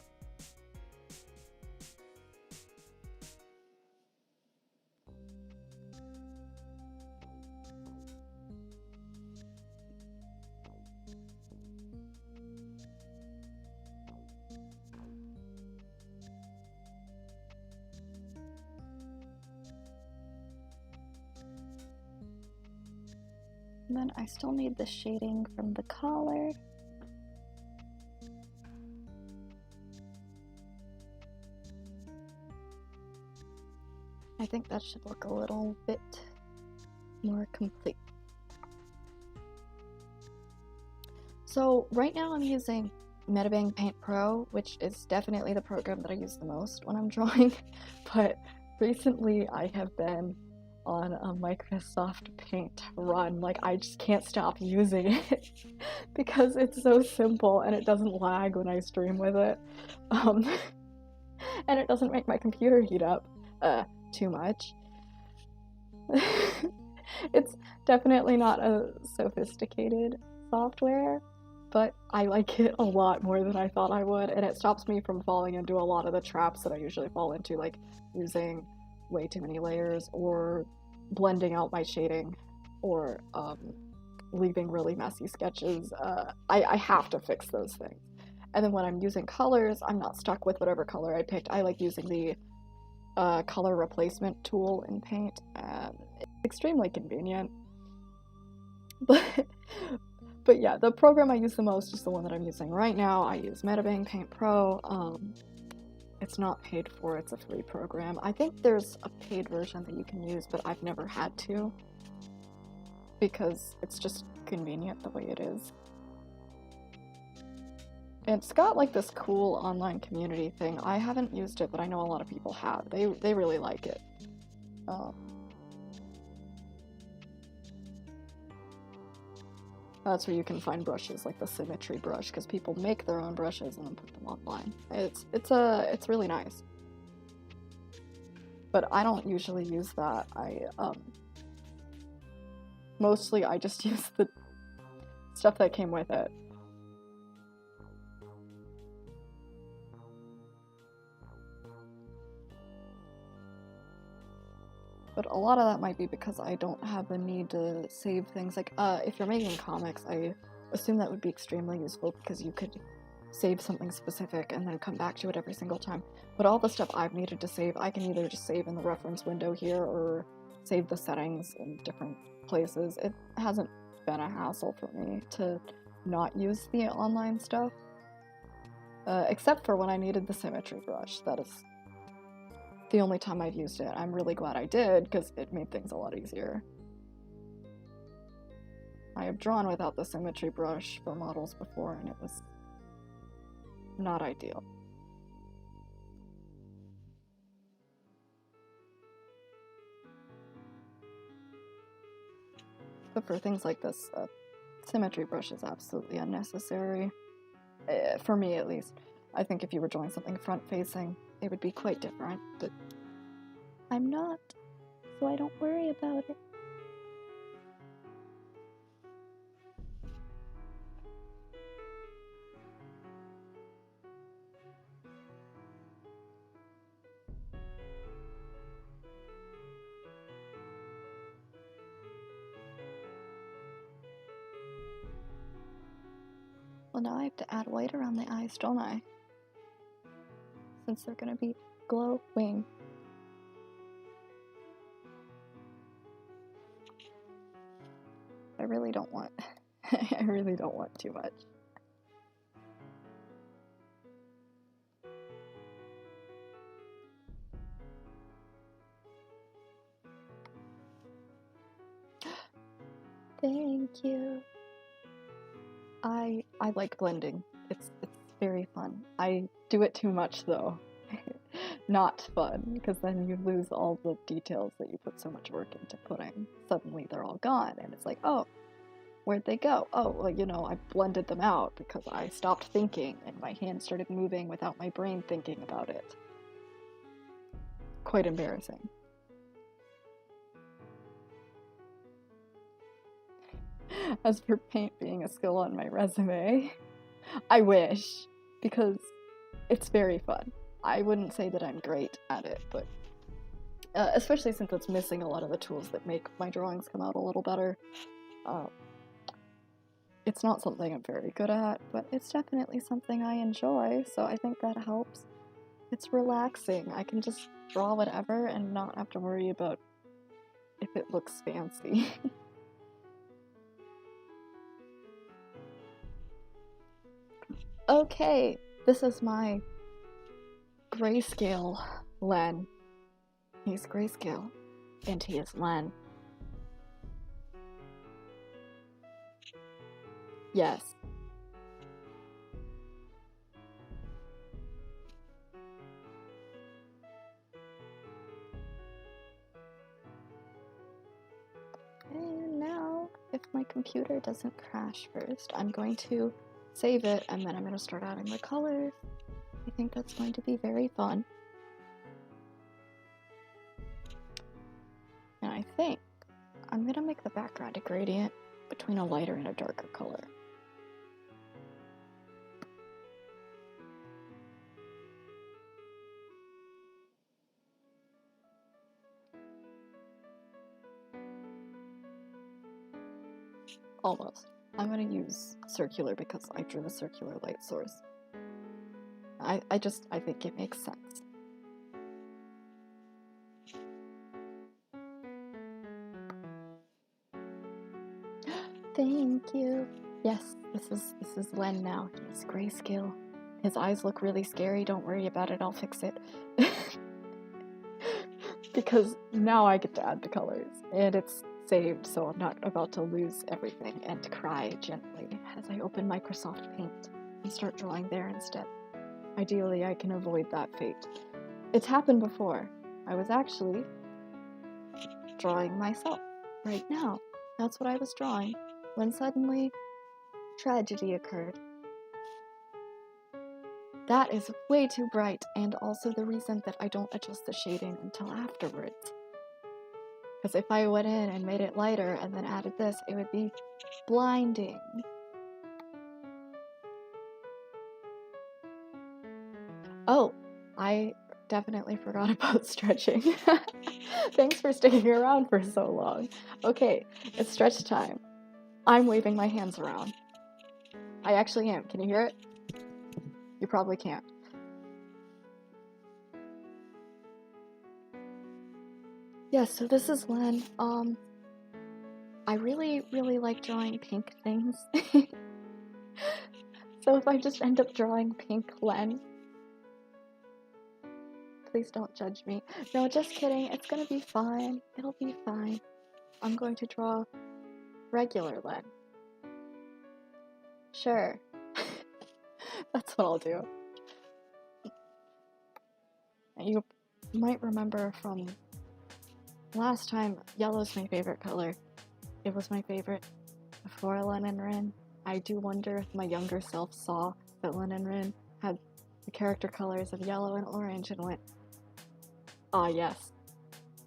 And then I still need the shading from the collar. I think that should look a little bit more complete. So right now I'm using MediBang Paint Pro, which is definitely the program that I use the most when I'm drawing, but recently I have been on a Microsoft Paint run. Like, I just can't stop using it because it's so simple and it doesn't lag when I stream with it. And it doesn't make my computer heat up too much. It's definitely not a sophisticated software, but I like it a lot more than I thought I would, and it stops me from falling into a lot of the traps that I usually fall into, like using way too many layers or blending out my shading or leaving really messy sketches. I have to fix those things. And then when I'm using colors, I'm not stuck with whatever color I picked. I like using the color replacement tool in Paint. It's extremely convenient. But yeah, the program I use the most is the one that I'm using right now. I use MediBang Paint Pro. It's not paid for, it's a free program. I think there's a paid version that you can use, but I've never had to because it's just convenient the way it is. It's got like this cool online community thing. I haven't used it, but I know a lot of people have. They really like it. That's where you can find brushes like the symmetry brush, because people make their own brushes and then put them online. It's really nice. But I don't usually use that. Mostly I just use the stuff that came with it. But a lot of that might be because I don't have the need to save things. Like, if you're making comics, I assume that would be extremely useful because you could save something specific and then come back to it every single time. But all the stuff I've needed to save, I can either just save in the reference window here or save the settings in different places. It hasn't been a hassle for me to not use the online stuff. Except for when I needed the symmetry brush. That is the only time I've used it. I'm really glad I did, because it made things a lot easier. I have drawn without the symmetry brush for models before, and it was not ideal. But for things like this, symmetry brush is absolutely unnecessary. For me, at least. I think if you were drawing something front-facing, it would be quite different, but I'm not, so I don't worry about it. Well, now I have to add white around the eyes, don't I? Since they're gonna be glowing. I really don't want I really don't want too much. Thank you. I like blending. It's very fun. I do it too much though. Not fun, because then you lose all the details that you put so much work into putting. Suddenly they're all gone, and it's like, oh, where'd they go? Oh, well, you know, I blended them out because I stopped thinking and my hand started moving without my brain thinking about it. Quite embarrassing. As for paint being a skill on my resume, I wish, because it's very fun. I wouldn't say that I'm great at it, but especially since it's missing a lot of the tools that make my drawings come out a little better. It's not something I'm very good at, but it's definitely something I enjoy, so I think that helps. It's relaxing. I can just draw whatever and not have to worry about if it looks fancy. Okay, this is my grayscale Len. He's grayscale, and he is Len. Yes. And now, if my computer doesn't crash first, I'm going to save it, and then I'm going to start adding the colors. I think that's going to be very fun. And I think I'm going to make the background a gradient between a lighter and a darker color. Almost. I'm going to use circular because I drew a circular light source. I think it makes sense. Thank you. Yes, this is Len now. He's grayscale. His eyes look really scary. Don't worry about it. I'll fix it. Because now I get to add the colors, and it's saved, so I'm not about to lose everything and cry gently as I open Microsoft Paint. and start drawing there instead. Ideally, I can avoid that fate. It's happened before. I was actually drawing myself right now. That's what I was drawing when suddenly tragedy occurred. That is way too bright, and also the reason that I don't adjust the shading until afterwards. Because if I went in and made it lighter and then added this, it would be blinding. Oh, I definitely forgot about stretching. Thanks for sticking around for so long. Okay, it's stretch time. I'm waving my hands around. I actually am. Can you hear it? You probably can't. Yeah, so this is Len. I really like drawing pink things. So if I just end up drawing pink Len, please don't judge me. No, just kidding. It's gonna be fine. It'll be fine. I'm going to draw regular Len. Sure. That's what I'll do. You might remember from last time, yellow's my favorite color. It was my favorite before Len and Rin. I do wonder if my younger self saw that Len and Rin had the character colors of yellow and orange and went, ah yes,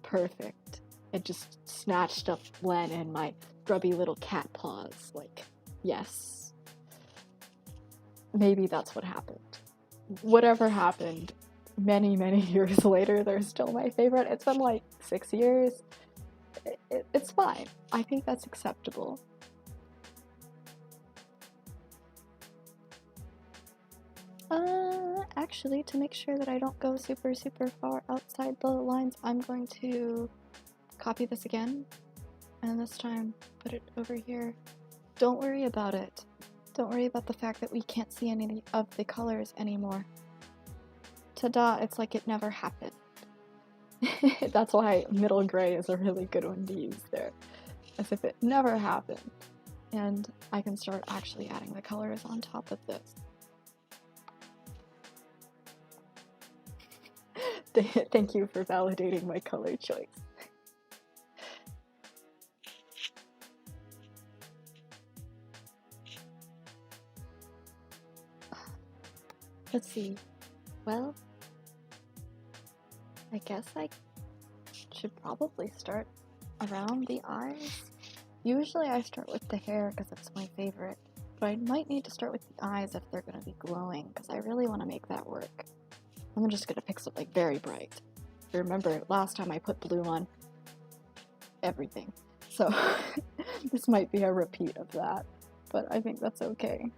perfect. It just snatched up Len and my grubby little cat paws, like, yes. Maybe that's what happened. Whatever happened, many years later, they're still my favorite. It's been like 6 years. It's fine. I think that's acceptable. Actually, to make sure that I don't go super far outside the lines, I'm going to copy this again, and this time put it over here. Don't worry about it. Don't worry about the fact that we can't see any of the colors anymore. Ta-da, it's like it never happened. That's why middle gray is a really good one to use there, as if it never happened. And I can start actually adding the colors on top of this. Thank you for validating my color choice. Let's see. Well, I guess I should probably start around the eyes. Usually I start with the hair because it's my favorite, but I might need to start with the eyes if they're going to be glowing because I really want to make that work. I'm just going to pick something very bright. Remember, last time I put blue on everything, so this might be a repeat of that, but I think that's okay.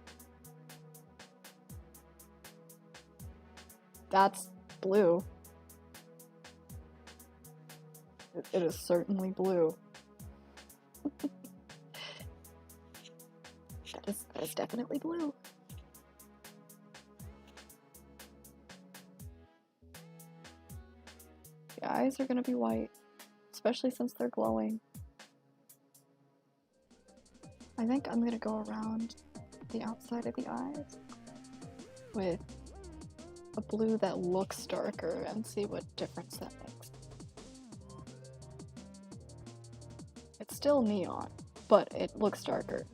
That's blue. It is certainly blue. That is definitely blue. The eyes are gonna be white, especially since they're glowing. I think I'm gonna go around the outside of the eyes with a blue that looks darker and see what difference that makes. It's still neon, but it looks darker.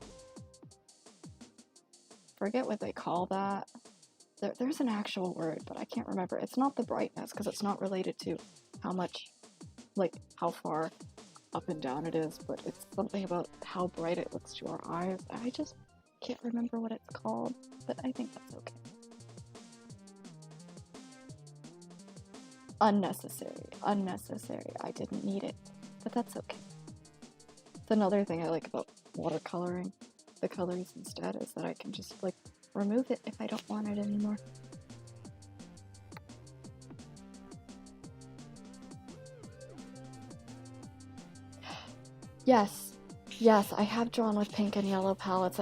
Forget what they call that. There's an actual word, but I can't remember. It's not the brightness, because it's not related to how much, like, how far up and down it is, but it's something about how bright it looks to our eyes. I just can't remember what it's called, but I think that's okay. Unnecessary. I didn't need it, but that's okay. It's another thing I like about watercoloring the colors instead, is that I can just, like, remove it if I don't want it anymore. Yes, I have drawn with pink and yellow palettes.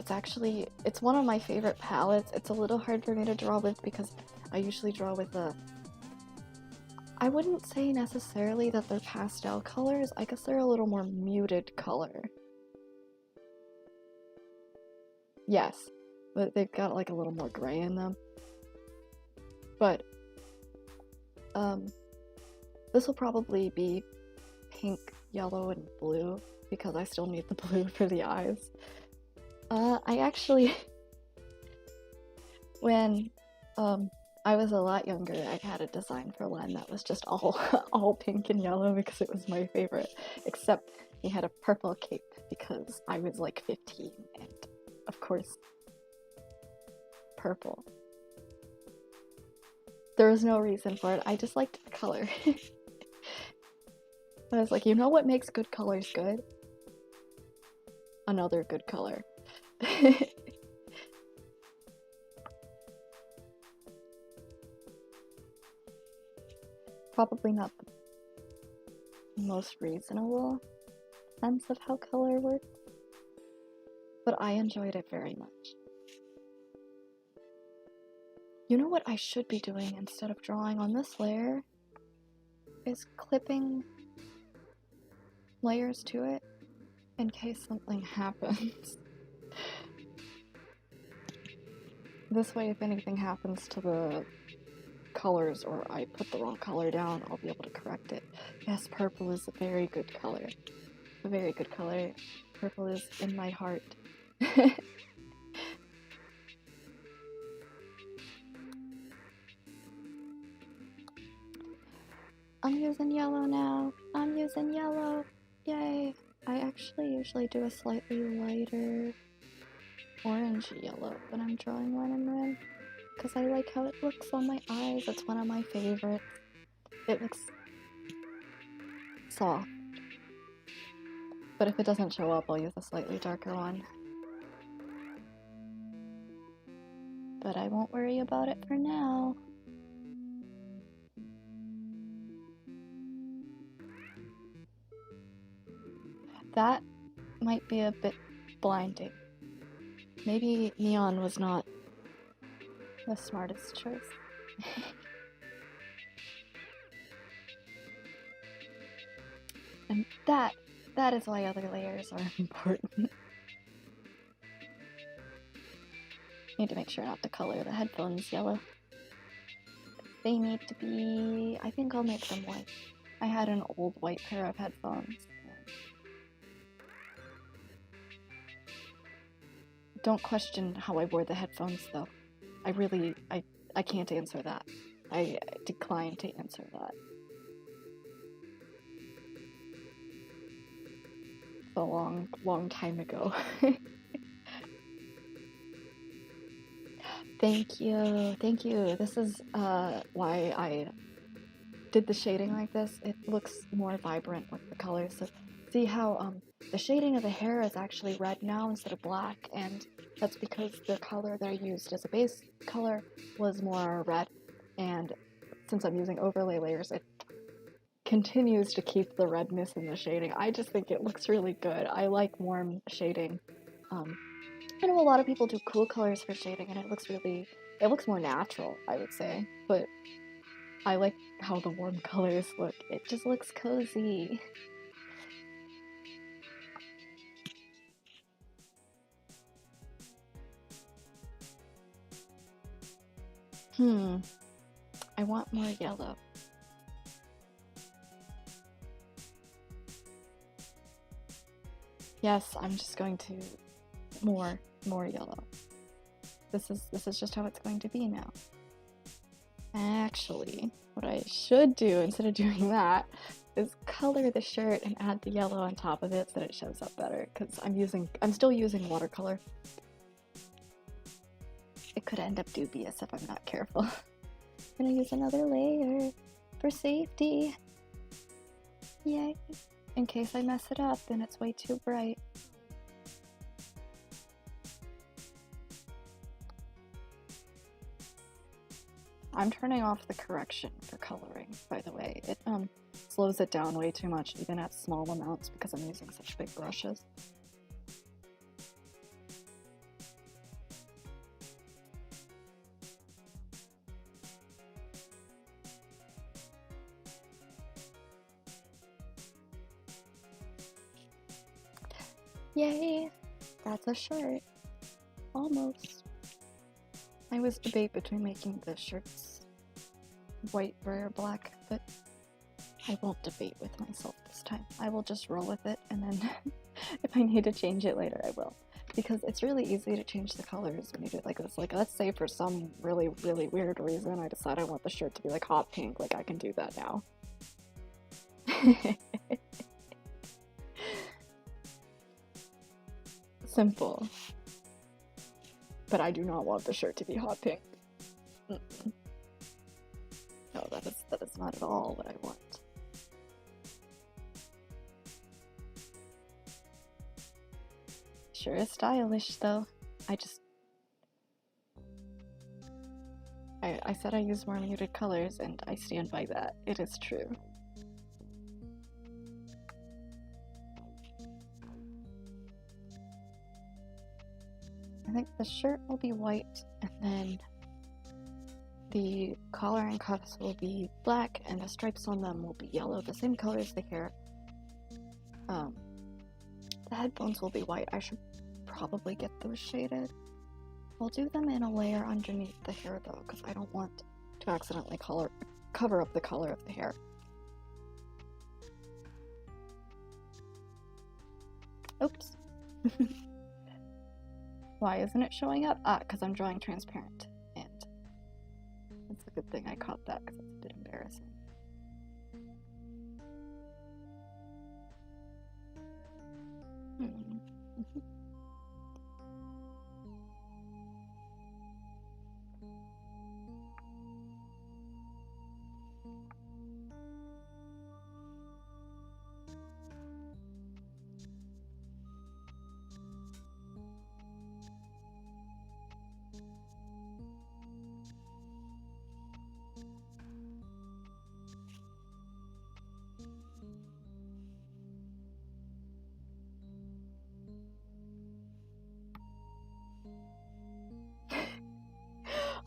It's one of my favorite palettes. It's a little hard for me to draw with because I usually draw with I wouldn't say necessarily that they're pastel colors. I guess they're a little more muted color. Yes, but they've got like a little more gray in them. But this will probably be pink, yellow, and blue because I still need the blue for the eyes. I actually, when I was a lot younger, I had a design for Len that was just all pink and yellow because it was my favorite. Except he had a purple cape because I was like 15, and of course, purple. There was no reason for it. I just liked the color. I was like, you know what makes good colors good? Another good color. Probably not the most reasonable sense of how color works, but I enjoyed it very much. You know what I should be doing instead of drawing on this layer is clipping layers to it in case something happens. This way, if anything happens to the colors or I put the wrong color down, I'll be able to correct it. Yes, purple is a very good color. A very good color. Purple is in my heart. I'm using yellow now. I'm using yellow. Yay. I actually usually do a slightly lighter orange yellow when I'm drawing Len and Ren because I like how it looks on my eyes. It's one of my favorites. It looks soft. But if it doesn't show up, I'll use a slightly darker one. But I won't worry about it for now. That might be a bit blinding. Maybe neon was not the smartest choice. And that is why other layers are important. Need to make sure not to color the headphones yellow. They need to be... I think I'll make them white. I had an old white pair of headphones. Don't question how I wore the headphones, though. I can't answer that. I decline to answer that. It's a long time ago. Thank you. This is why I did the shading like this. It looks more vibrant with the colors. So see how the shading of the hair is actually red now instead of black, and that's because the color that I used as a base color was more red, and since I'm using overlay layers, it continues to keep the redness in the shading. I just think it looks really good. I like warm shading. I know a lot of people do cool colors for shading, and it looks more natural, I would say, but I like how the warm colors look. It just looks cozy. I want more yellow. Yes, I'm just going to more yellow. This is just how it's going to be now. Actually, what I should do instead of doing that is color the shirt and add the yellow on top of it so that it shows up better, because I'm still using watercolor. It could end up dubious if I'm not careful. I'm gonna use another layer for safety. Yay. In case I mess it up and it's way too bright. I'm turning off the correction for coloring, by the way. It slows it down way too much, even at small amounts, because I'm using such big brushes. Yay! That's a shirt. Almost. I always debate between making the shirts white or black, but I won't debate with myself this time. I will just roll with it, and then if I need to change it later, I will. Because it's really easy to change the colors when you do it like this. Like, let's say for some really, really weird reason I decide I want the shirt to be like hot pink, like I can do that now. Simple. But I do not want the shirt to be hot pink. Mm-mm. No, that is not at all what I want. Sure is stylish, though. I said I use more muted colors, and I stand by that. It is true. I think the shirt will be white, and then the collar and cuffs will be black, and the stripes on them will be yellow, the same color as the hair. The headphones will be white. I should probably get those shaded. I'll do them in a layer underneath the hair though, because I don't want to accidentally cover up the color of the hair. Oops. Why isn't it showing up? Ah, because I'm drawing transparent, and it's a good thing I caught that, because it's a bit embarrassing.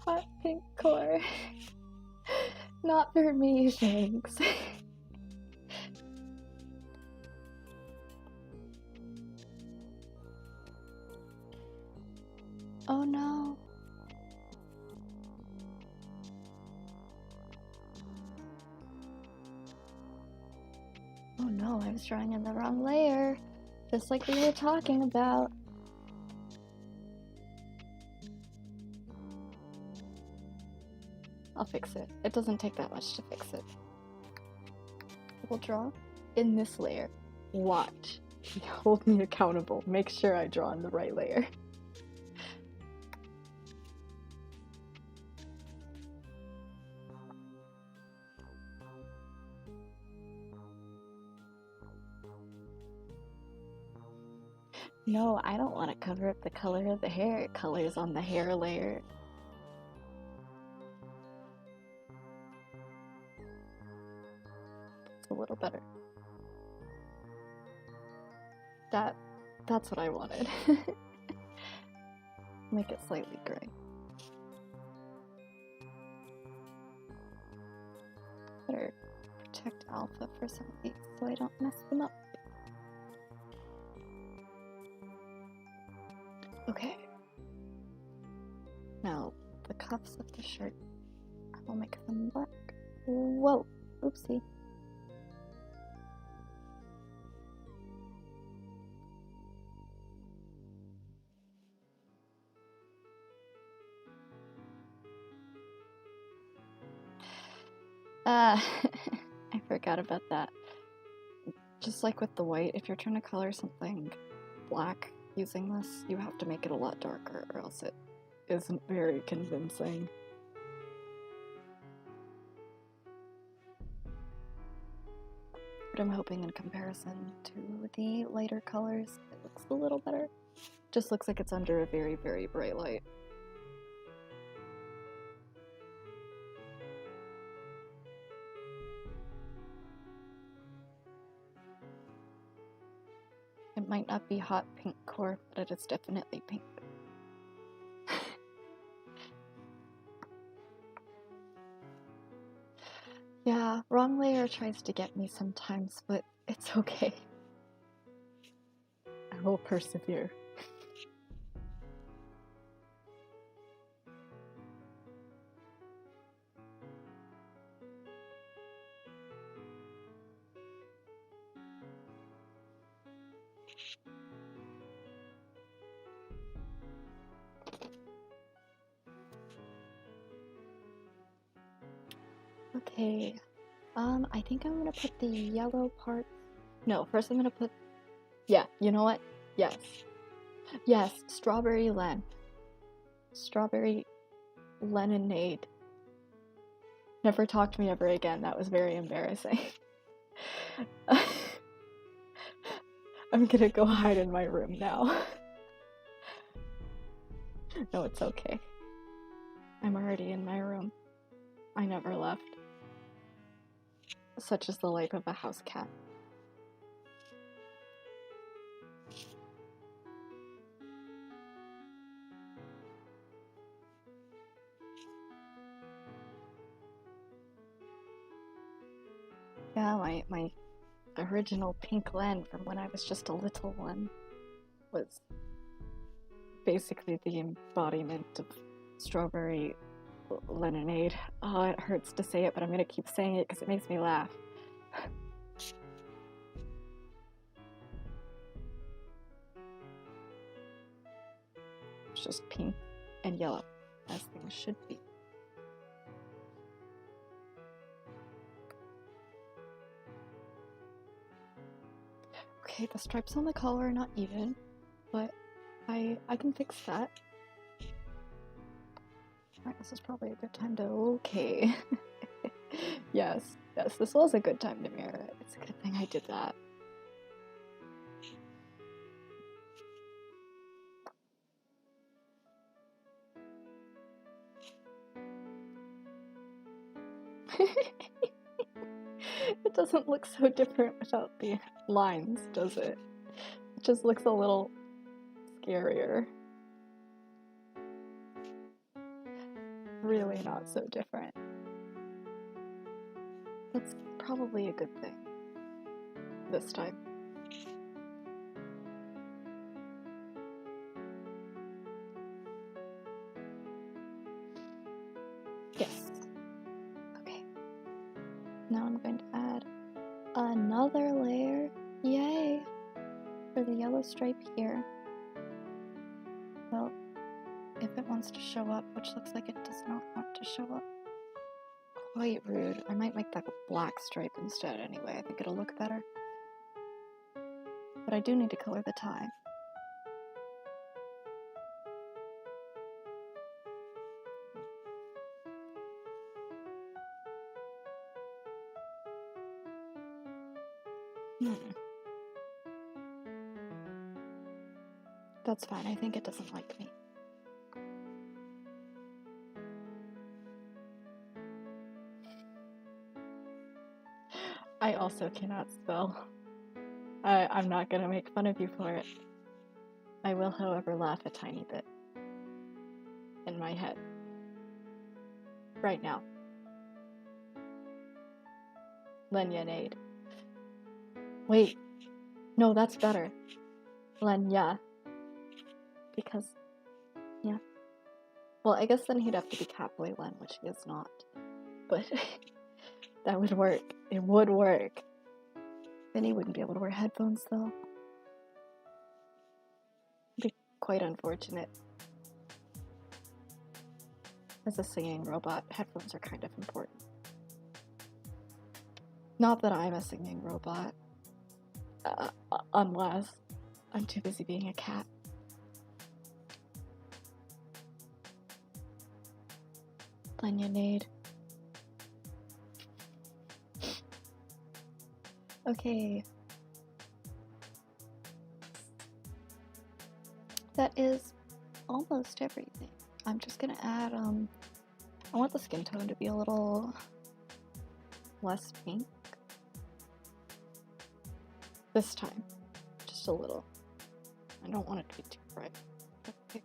Hot pink core. Not for me, thanks. Oh no. Oh no, I was drawing in the wrong layer. Just like we were talking about. I'll fix it. It doesn't take that much to fix it. We'll draw in this layer. Watch. Hold me accountable. Make sure I draw in the right layer. No, I don't want to cover up the color of the hair. It colors on the hair layer. It's a little better. That's what I wanted. Make it slightly gray. Better protect alpha for some of these so I don't mess them up. Okay. Now, the cuffs of the shirt, I will make them black. Whoa, oopsie. I forgot about that. Just like with the white, if you're trying to color something black using this, you have to make it a lot darker or else it isn't very convincing. But I'm hoping in comparison to the lighter colors, it looks a little better. Just looks like it's under a very, very bright light. It might not be hot pink core, but it is definitely pink. Yeah, wrong layer tries to get me sometimes, but it's okay. I will persevere. Okay. I think I'm gonna put the yellow part. No, first I'm gonna put. Yeah, you know what? Yes. Yes, strawberry len. Strawberry lemonade. Never talk to me ever again. That was very embarrassing. I'm gonna go hide in my room now. No, it's okay. I'm already in my room. I never left. Such is the life of a house cat. Yeah, my original pink len from when I was just a little one was basically the embodiment of strawberry lemonade. Oh, it hurts to say it, but I'm gonna keep saying it because it makes me laugh. It's just pink and yellow, as things should be. Okay, the stripes on the collar are not even, but I can fix that. Alright, this is probably a good time to... Okay. Yes, this was a good time to mirror it. It's a good thing I did that. It doesn't look so different without the lines, does it? It just looks a little scarier. Really not so different. That's probably a good thing. This time. Yes. Okay. Now I'm going to add another layer. Yay! For the yellow stripe here. Well, if it wants to show up, which looks like it does not want to show up. Quite rude. I might make that a black stripe instead anyway. I think it'll look better. But I do need to color the tie. That's fine. I think it doesn't like me. I also cannot spell. I'm not gonna make fun of you for it. I will, however, laugh a tiny bit. In my head. Right now. Lemonade. Wait. No, that's better. Lenya. Because, yeah. Well, I guess then he'd have to be Capway Len, which he is not. But that would work. It would work. Then he wouldn't be able to wear headphones, though. It'd be quite unfortunate. As a singing robot, headphones are kind of important. Not that I'm a singing robot. Unless I'm too busy being a cat. Lemonade. Okay. That is almost everything. I'm just gonna add, I want the skin tone to be a little less pink. This time. Just a little. I don't want it to be too bright. Okay.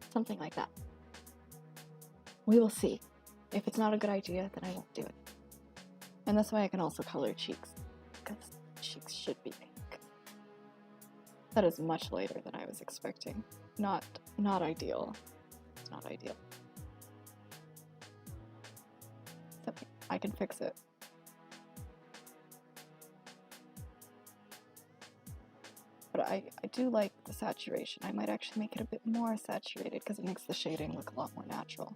Something like that. We will see. If it's not a good idea, then I won't do it. And this way I can also color cheeks, because cheeks should be pink. That is much later than I was expecting. Not ideal. It's not ideal. It's okay. I can fix it. But I do like the saturation. I might actually make it a bit more saturated because it makes the shading look a lot more natural.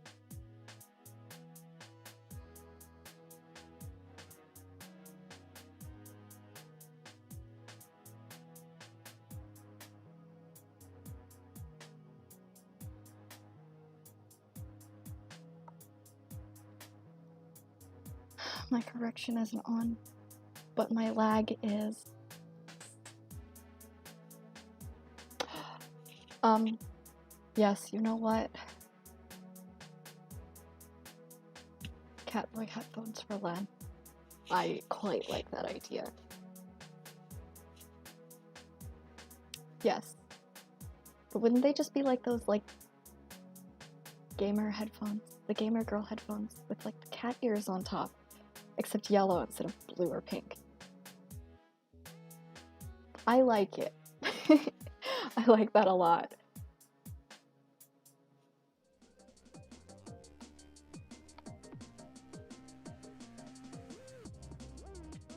My correction isn't on, but my lag is. Yes, you know what? Catboy headphones for Len. I quite like that idea. Yes. But wouldn't they just be like those, like, gamer headphones? The gamer girl headphones with, like, the cat ears on top. Except yellow instead of blue or pink. I like it. I like that a lot.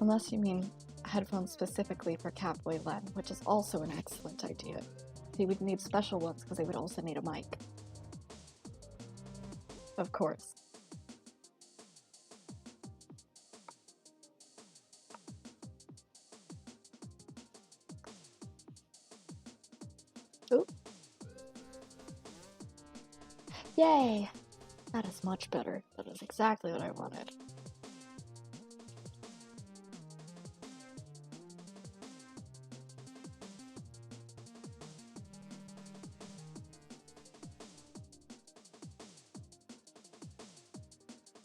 Unless you mean headphones specifically for Catboy Len, which is also an excellent idea. He would need special ones because they would also need a mic. Of course. Ooh. Yay! That is much better. That is exactly what I wanted.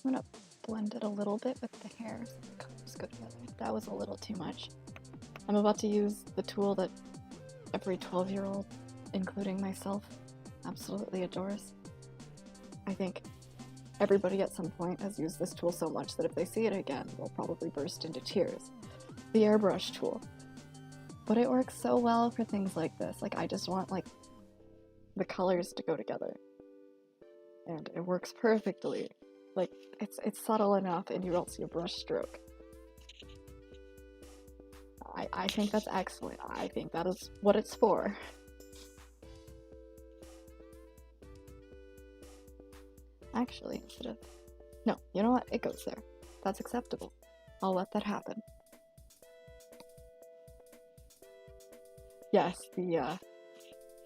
I'm gonna blend it a little bit with the hair so the colors go together. That was a little too much. I'm about to use the tool that every 12-year-old, including myself, absolutely adores. I think everybody at some point has used this tool so much that if they see it again, they'll probably burst into tears. The airbrush tool. But it works so well for things like this. Like, I just want, like, the colors to go together. And it works perfectly. Like, it's subtle enough and you don't see a brush stroke. I think that's excellent. I think that is what it's for. Actually, instead of... No, you know what? It goes there. That's acceptable. I'll let that happen. Yes, the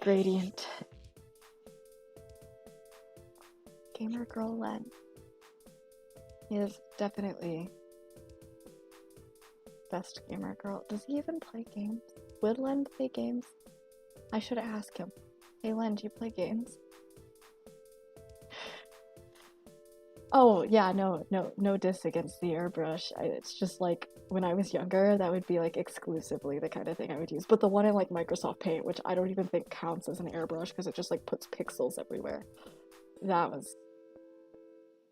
gradient. Gamer Girl Len is definitely best gamer girl. Does he even play games? Would Len play games? I should ask him. Hey Len, do you play games? Oh yeah, no diss against the airbrush. It's just like when I was younger, that would be like exclusively the kind of thing I would use. But the one in like Microsoft Paint, which I don't even think counts as an airbrush because it just like puts pixels everywhere. That was...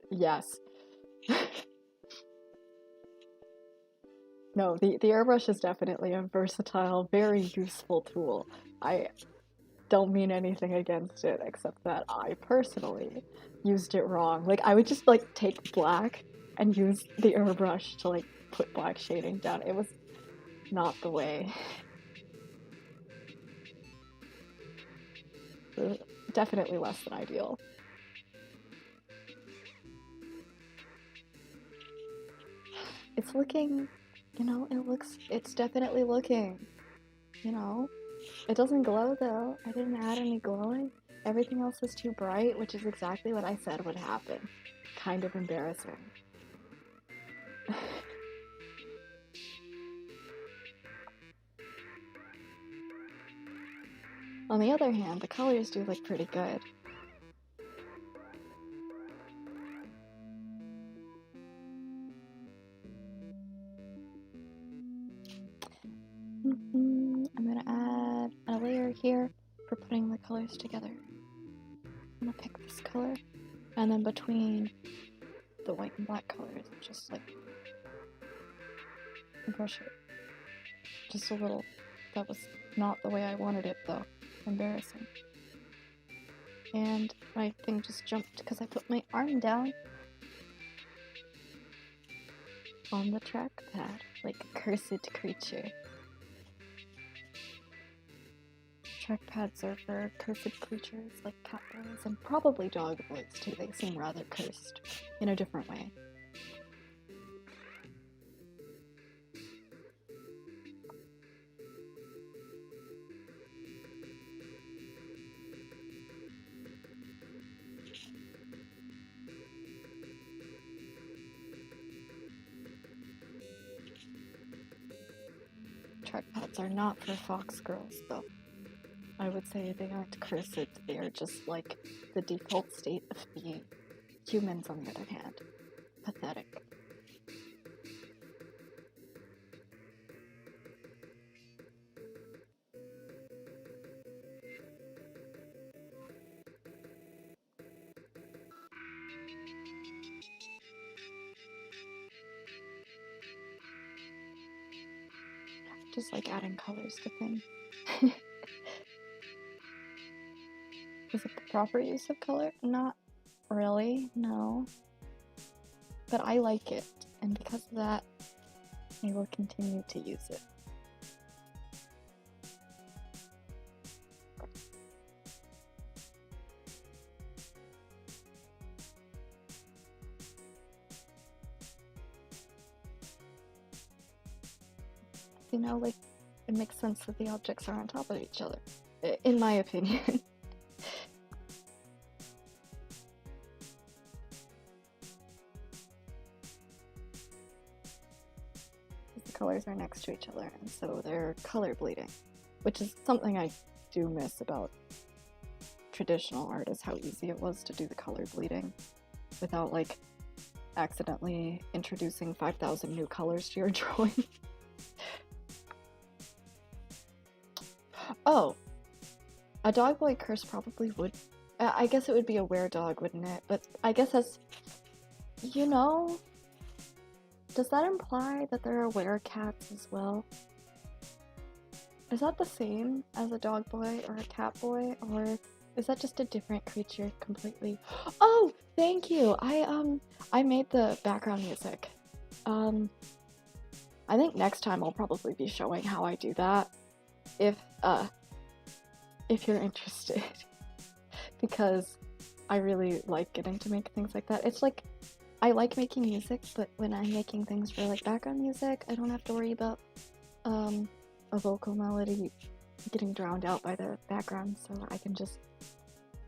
Yes. No, the airbrush is definitely a versatile, very useful tool. I don't mean anything against it, except that I personally used it wrong. Like, I would just, like, take black and use the airbrush to, like, put black shading down. It was not the way. Definitely less than ideal. It's looking, you know, it's definitely looking, you know. It doesn't glow though. I didn't add any glowing. Everything else is too bright, which is exactly what I said would happen. Kind of embarrassing. On the other hand, the colors do look pretty good. I'm gonna add a layer here for putting the colors together. I'm gonna pick this color, and then between the white and black colors, just like brush it. Just a little. That was not the way I wanted it though. Embarrassing. And my thing just jumped because I put my arm down on the trackpad like a cursed creature. Trackpads are for cursed creatures like cat boys and probably dog boys too. They seem rather cursed in a different way. Trackpads are not for fox girls, though. I would say they aren't cursed, they are just like the default state of being. Humans, on the other hand, pathetic. Just like adding colors to things. Is it the proper use of color? Not really, no. But I like it, and because of that, I will continue to use it. You know, like, it makes sense that the objects are on top of each other, in my opinion. The colors are next to each other, and so they're color bleeding, which is something I do miss about traditional art, is how easy it was to do the color bleeding without, like, accidentally introducing 5,000 new colors to your drawing. Oh, a dog boy curse probably would. I guess it would be a were-dog, wouldn't it? But I guess that's, you know, does that imply that there are were-cats as well? Is that the same as a dog boy or a cat boy, or is that just a different creature completely? Oh, thank you. I made the background music. I think next time I'll probably be showing how I do that. If you're interested, because I really like getting to make things like that. It's like, I like making music, but when I'm making things for like background music, I don't have to worry about a vocal melody getting drowned out by the background, so I can just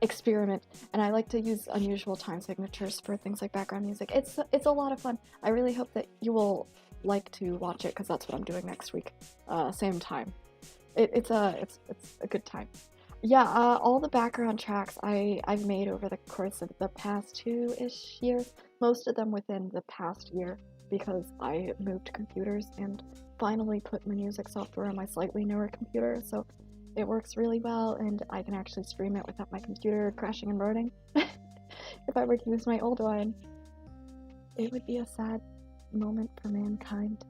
experiment. And I like to use unusual time signatures for things like background music. It's a lot of fun. I really hope that you will like to watch it, because that's what I'm doing next week, same time. It's a good time. Yeah, all the background tracks I've made over the course of the past 2-ish years, most of them within the past year, because I moved computers and finally put my music software on my slightly newer computer, so it works really well, and I can actually stream it without my computer crashing and burning. If I were to use my old one, it would be a sad moment for mankind.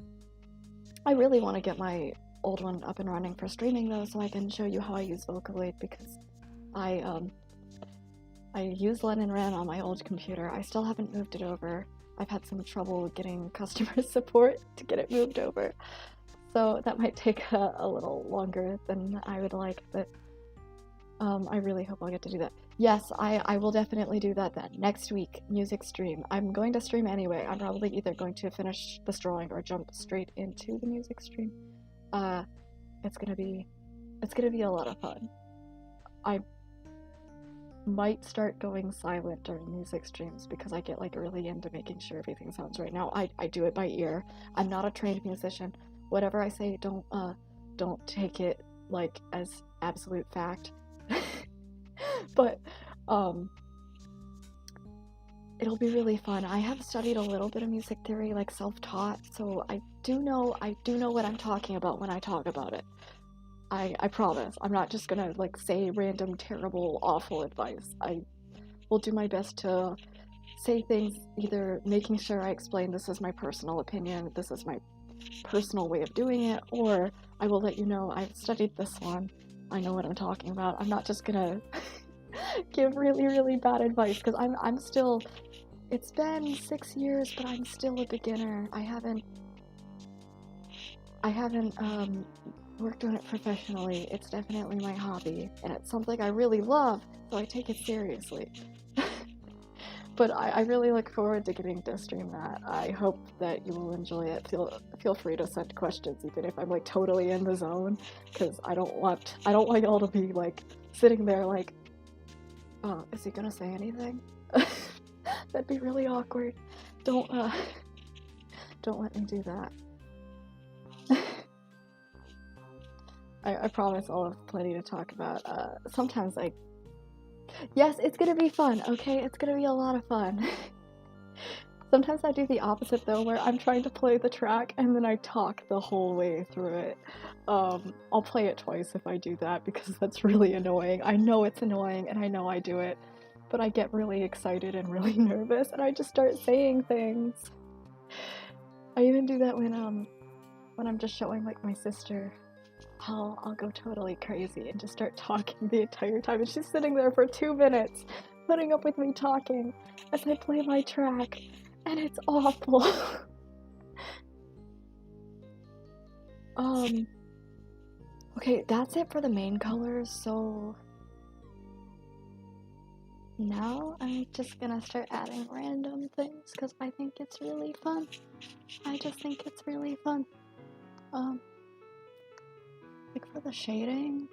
I really want to get my old one up and running for streaming though, so I can show you how I use Vocaloid, because I use Len Ren on my old computer. I still haven't moved it over. I've had some trouble getting customer support to get it moved over, so that might take a little longer than I would like, but I really hope I'll get to do that. Yes, I will definitely do that then. Next week, music stream. I'm going to stream anyway. I'm probably either going to finish this drawing or jump straight into the music stream. It's gonna be a lot of fun. I might start going silent during music streams because I get like really into making sure everything sounds right. Now I do it by ear. I'm not a trained musician. Whatever I say, don't take it like as absolute fact. But it'll be really fun. I have studied a little bit of music theory, like self-taught, so I do know what I'm talking about when I talk about it. I promise. I'm not just gonna like say random, terrible, awful advice. I will do my best to say things, either making sure I explain this is my personal opinion, this is my personal way of doing it, or I will let you know I've studied this one, I know what I'm talking about. I'm not just gonna give really, really bad advice, because I'm still, it's been 6 years, but I'm still a beginner. I haven't worked on it professionally. It's definitely my hobby, and it's something I really love, so I take it seriously. But I really look forward to getting to stream that. I hope that you will enjoy it. Feel free to send questions, even if I'm like totally in the zone, because I don't want y'all to be like sitting there like, oh, is he gonna say anything? That'd be really awkward. Don't let me do that. I promise I'll have plenty to talk about. Sometimes yes, it's gonna be fun, okay? It's gonna be a lot of fun. Sometimes I do the opposite though, where I'm trying to play the track and then I talk the whole way through it. I'll play it twice if I do that because that's really annoying. I know it's annoying and I know I do it, but I get really excited and really nervous and I just start saying things. I even do that when I'm just showing like my sister. I'll go totally crazy and just start talking the entire time, and she's sitting there for 2 minutes putting up with me talking as I play my track, and it's awful. Okay, that's it for the main colors, so now I'm just gonna start adding random things because I think it's really fun. I just think it's really fun. Like for the shading,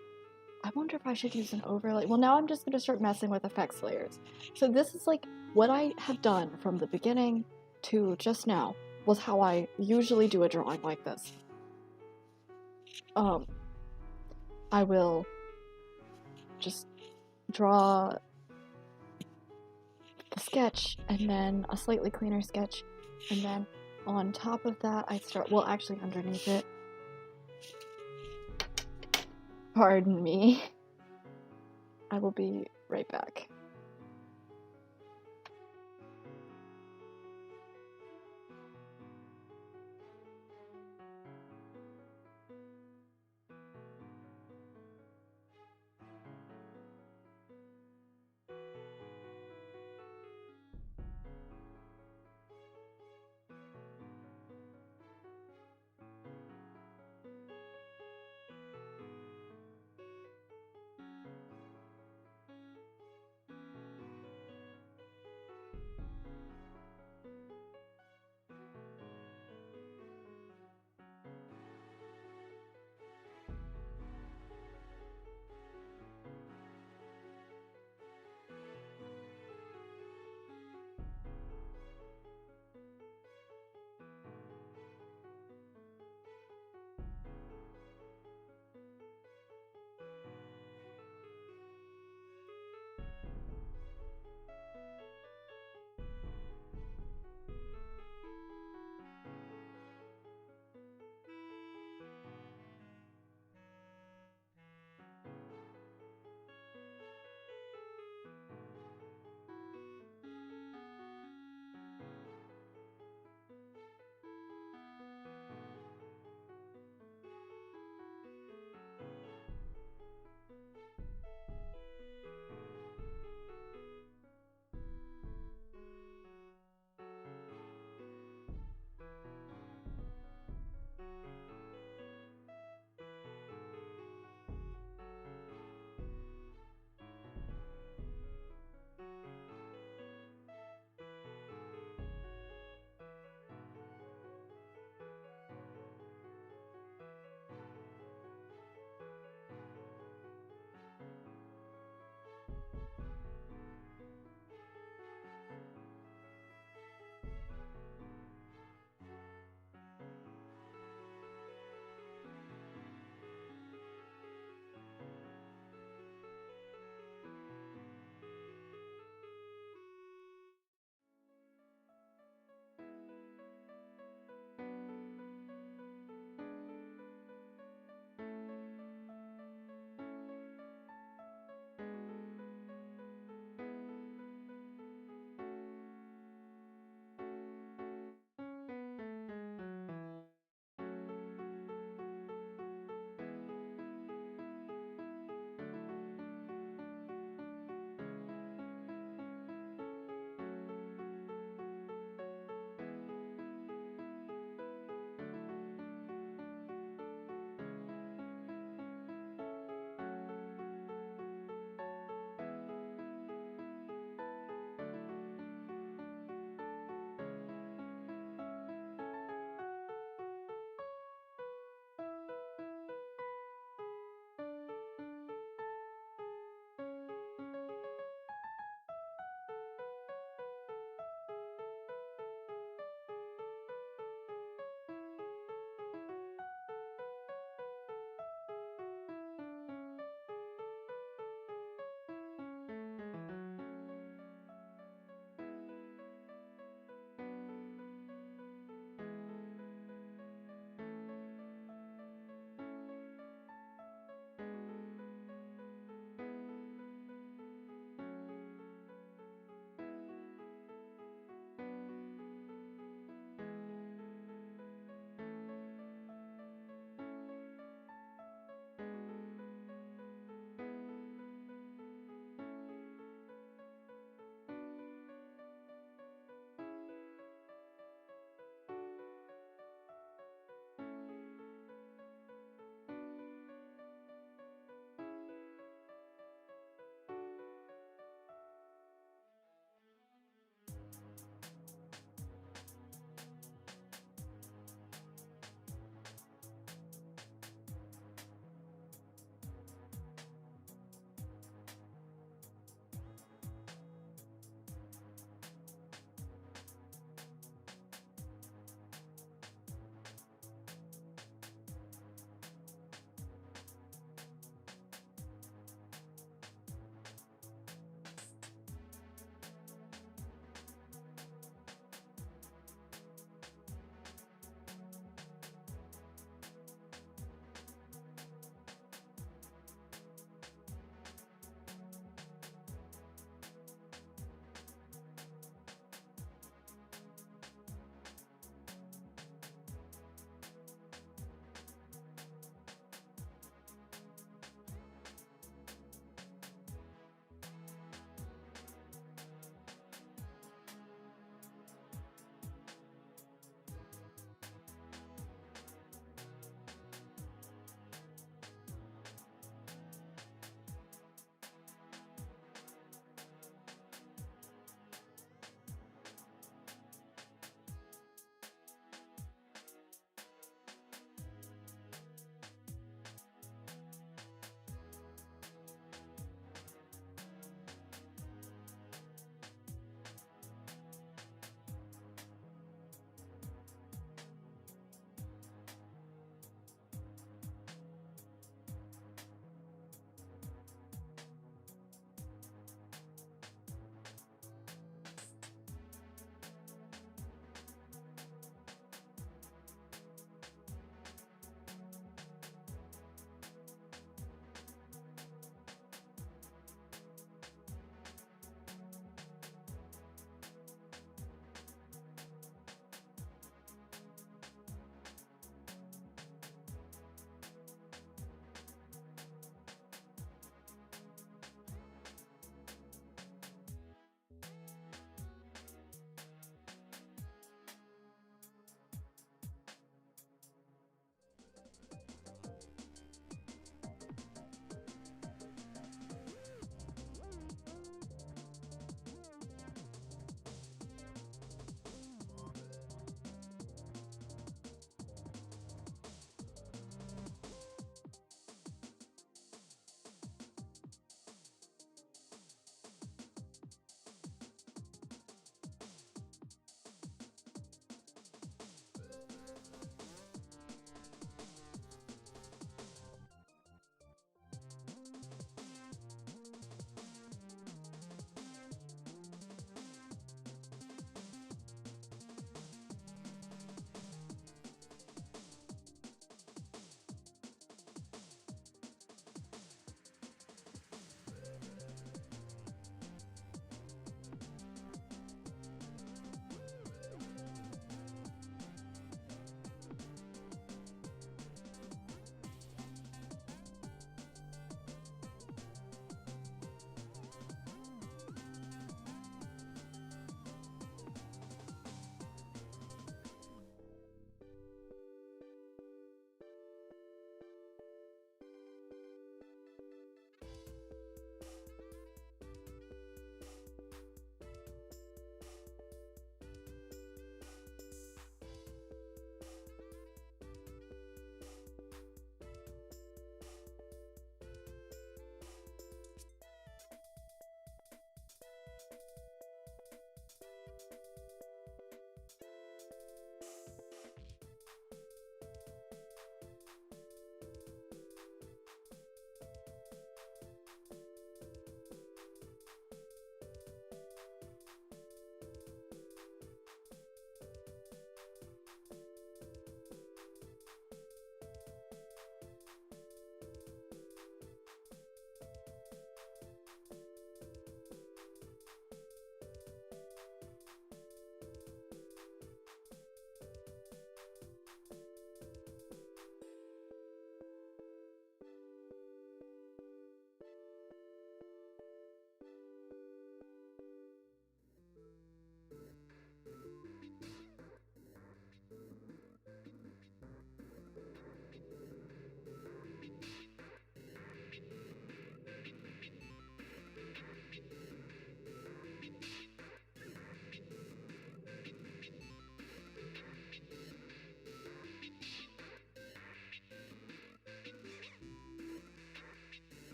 I wonder if I should use an overlay. Well, now I'm just gonna start messing with effects layers. So this is like what I have done from the beginning to just now was how I usually do a drawing like this. I will just draw the sketch and then a slightly cleaner sketch, and then on top of that I start, well actually underneath it, pardon me, I will be right back.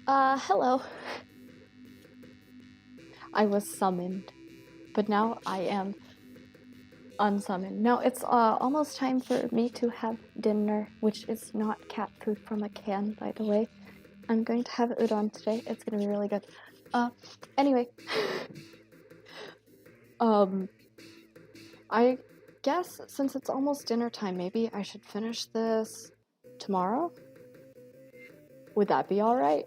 Hello. I was summoned, but now I am unsummoned. Now it's almost time for me to have dinner, which is not cat food from a can, by the way. I'm going to have udon today. It's gonna be really good. Anyway. I guess since it's almost dinner time, maybe I should finish this tomorrow? Would that be alright?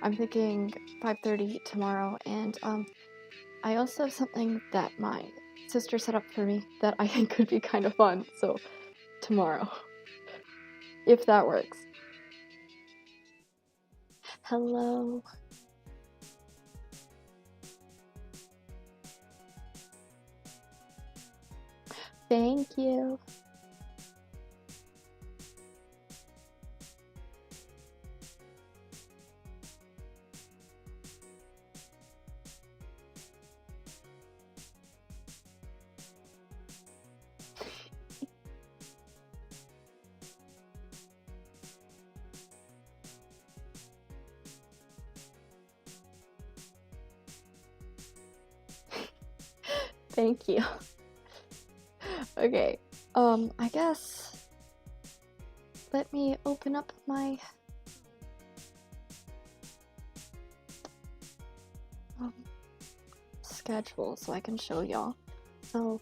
I'm thinking 5:30 tomorrow, and I also have something that my sister set up for me that I think could be kind of fun, so tomorrow. If that works. Hello. Thank you. Thank you. Okay, I guess let me open up my schedule so I can show y'all. So,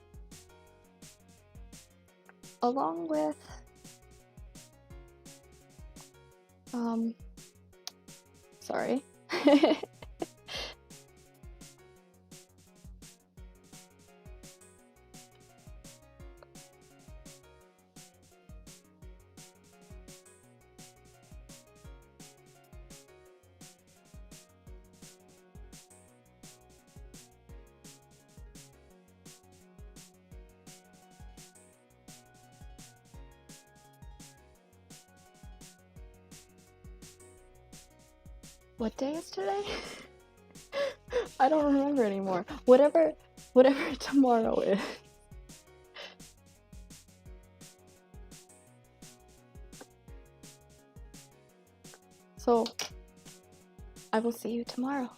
along with sorry. What day is today? I don't remember anymore. Whatever tomorrow is. So, I will see you tomorrow.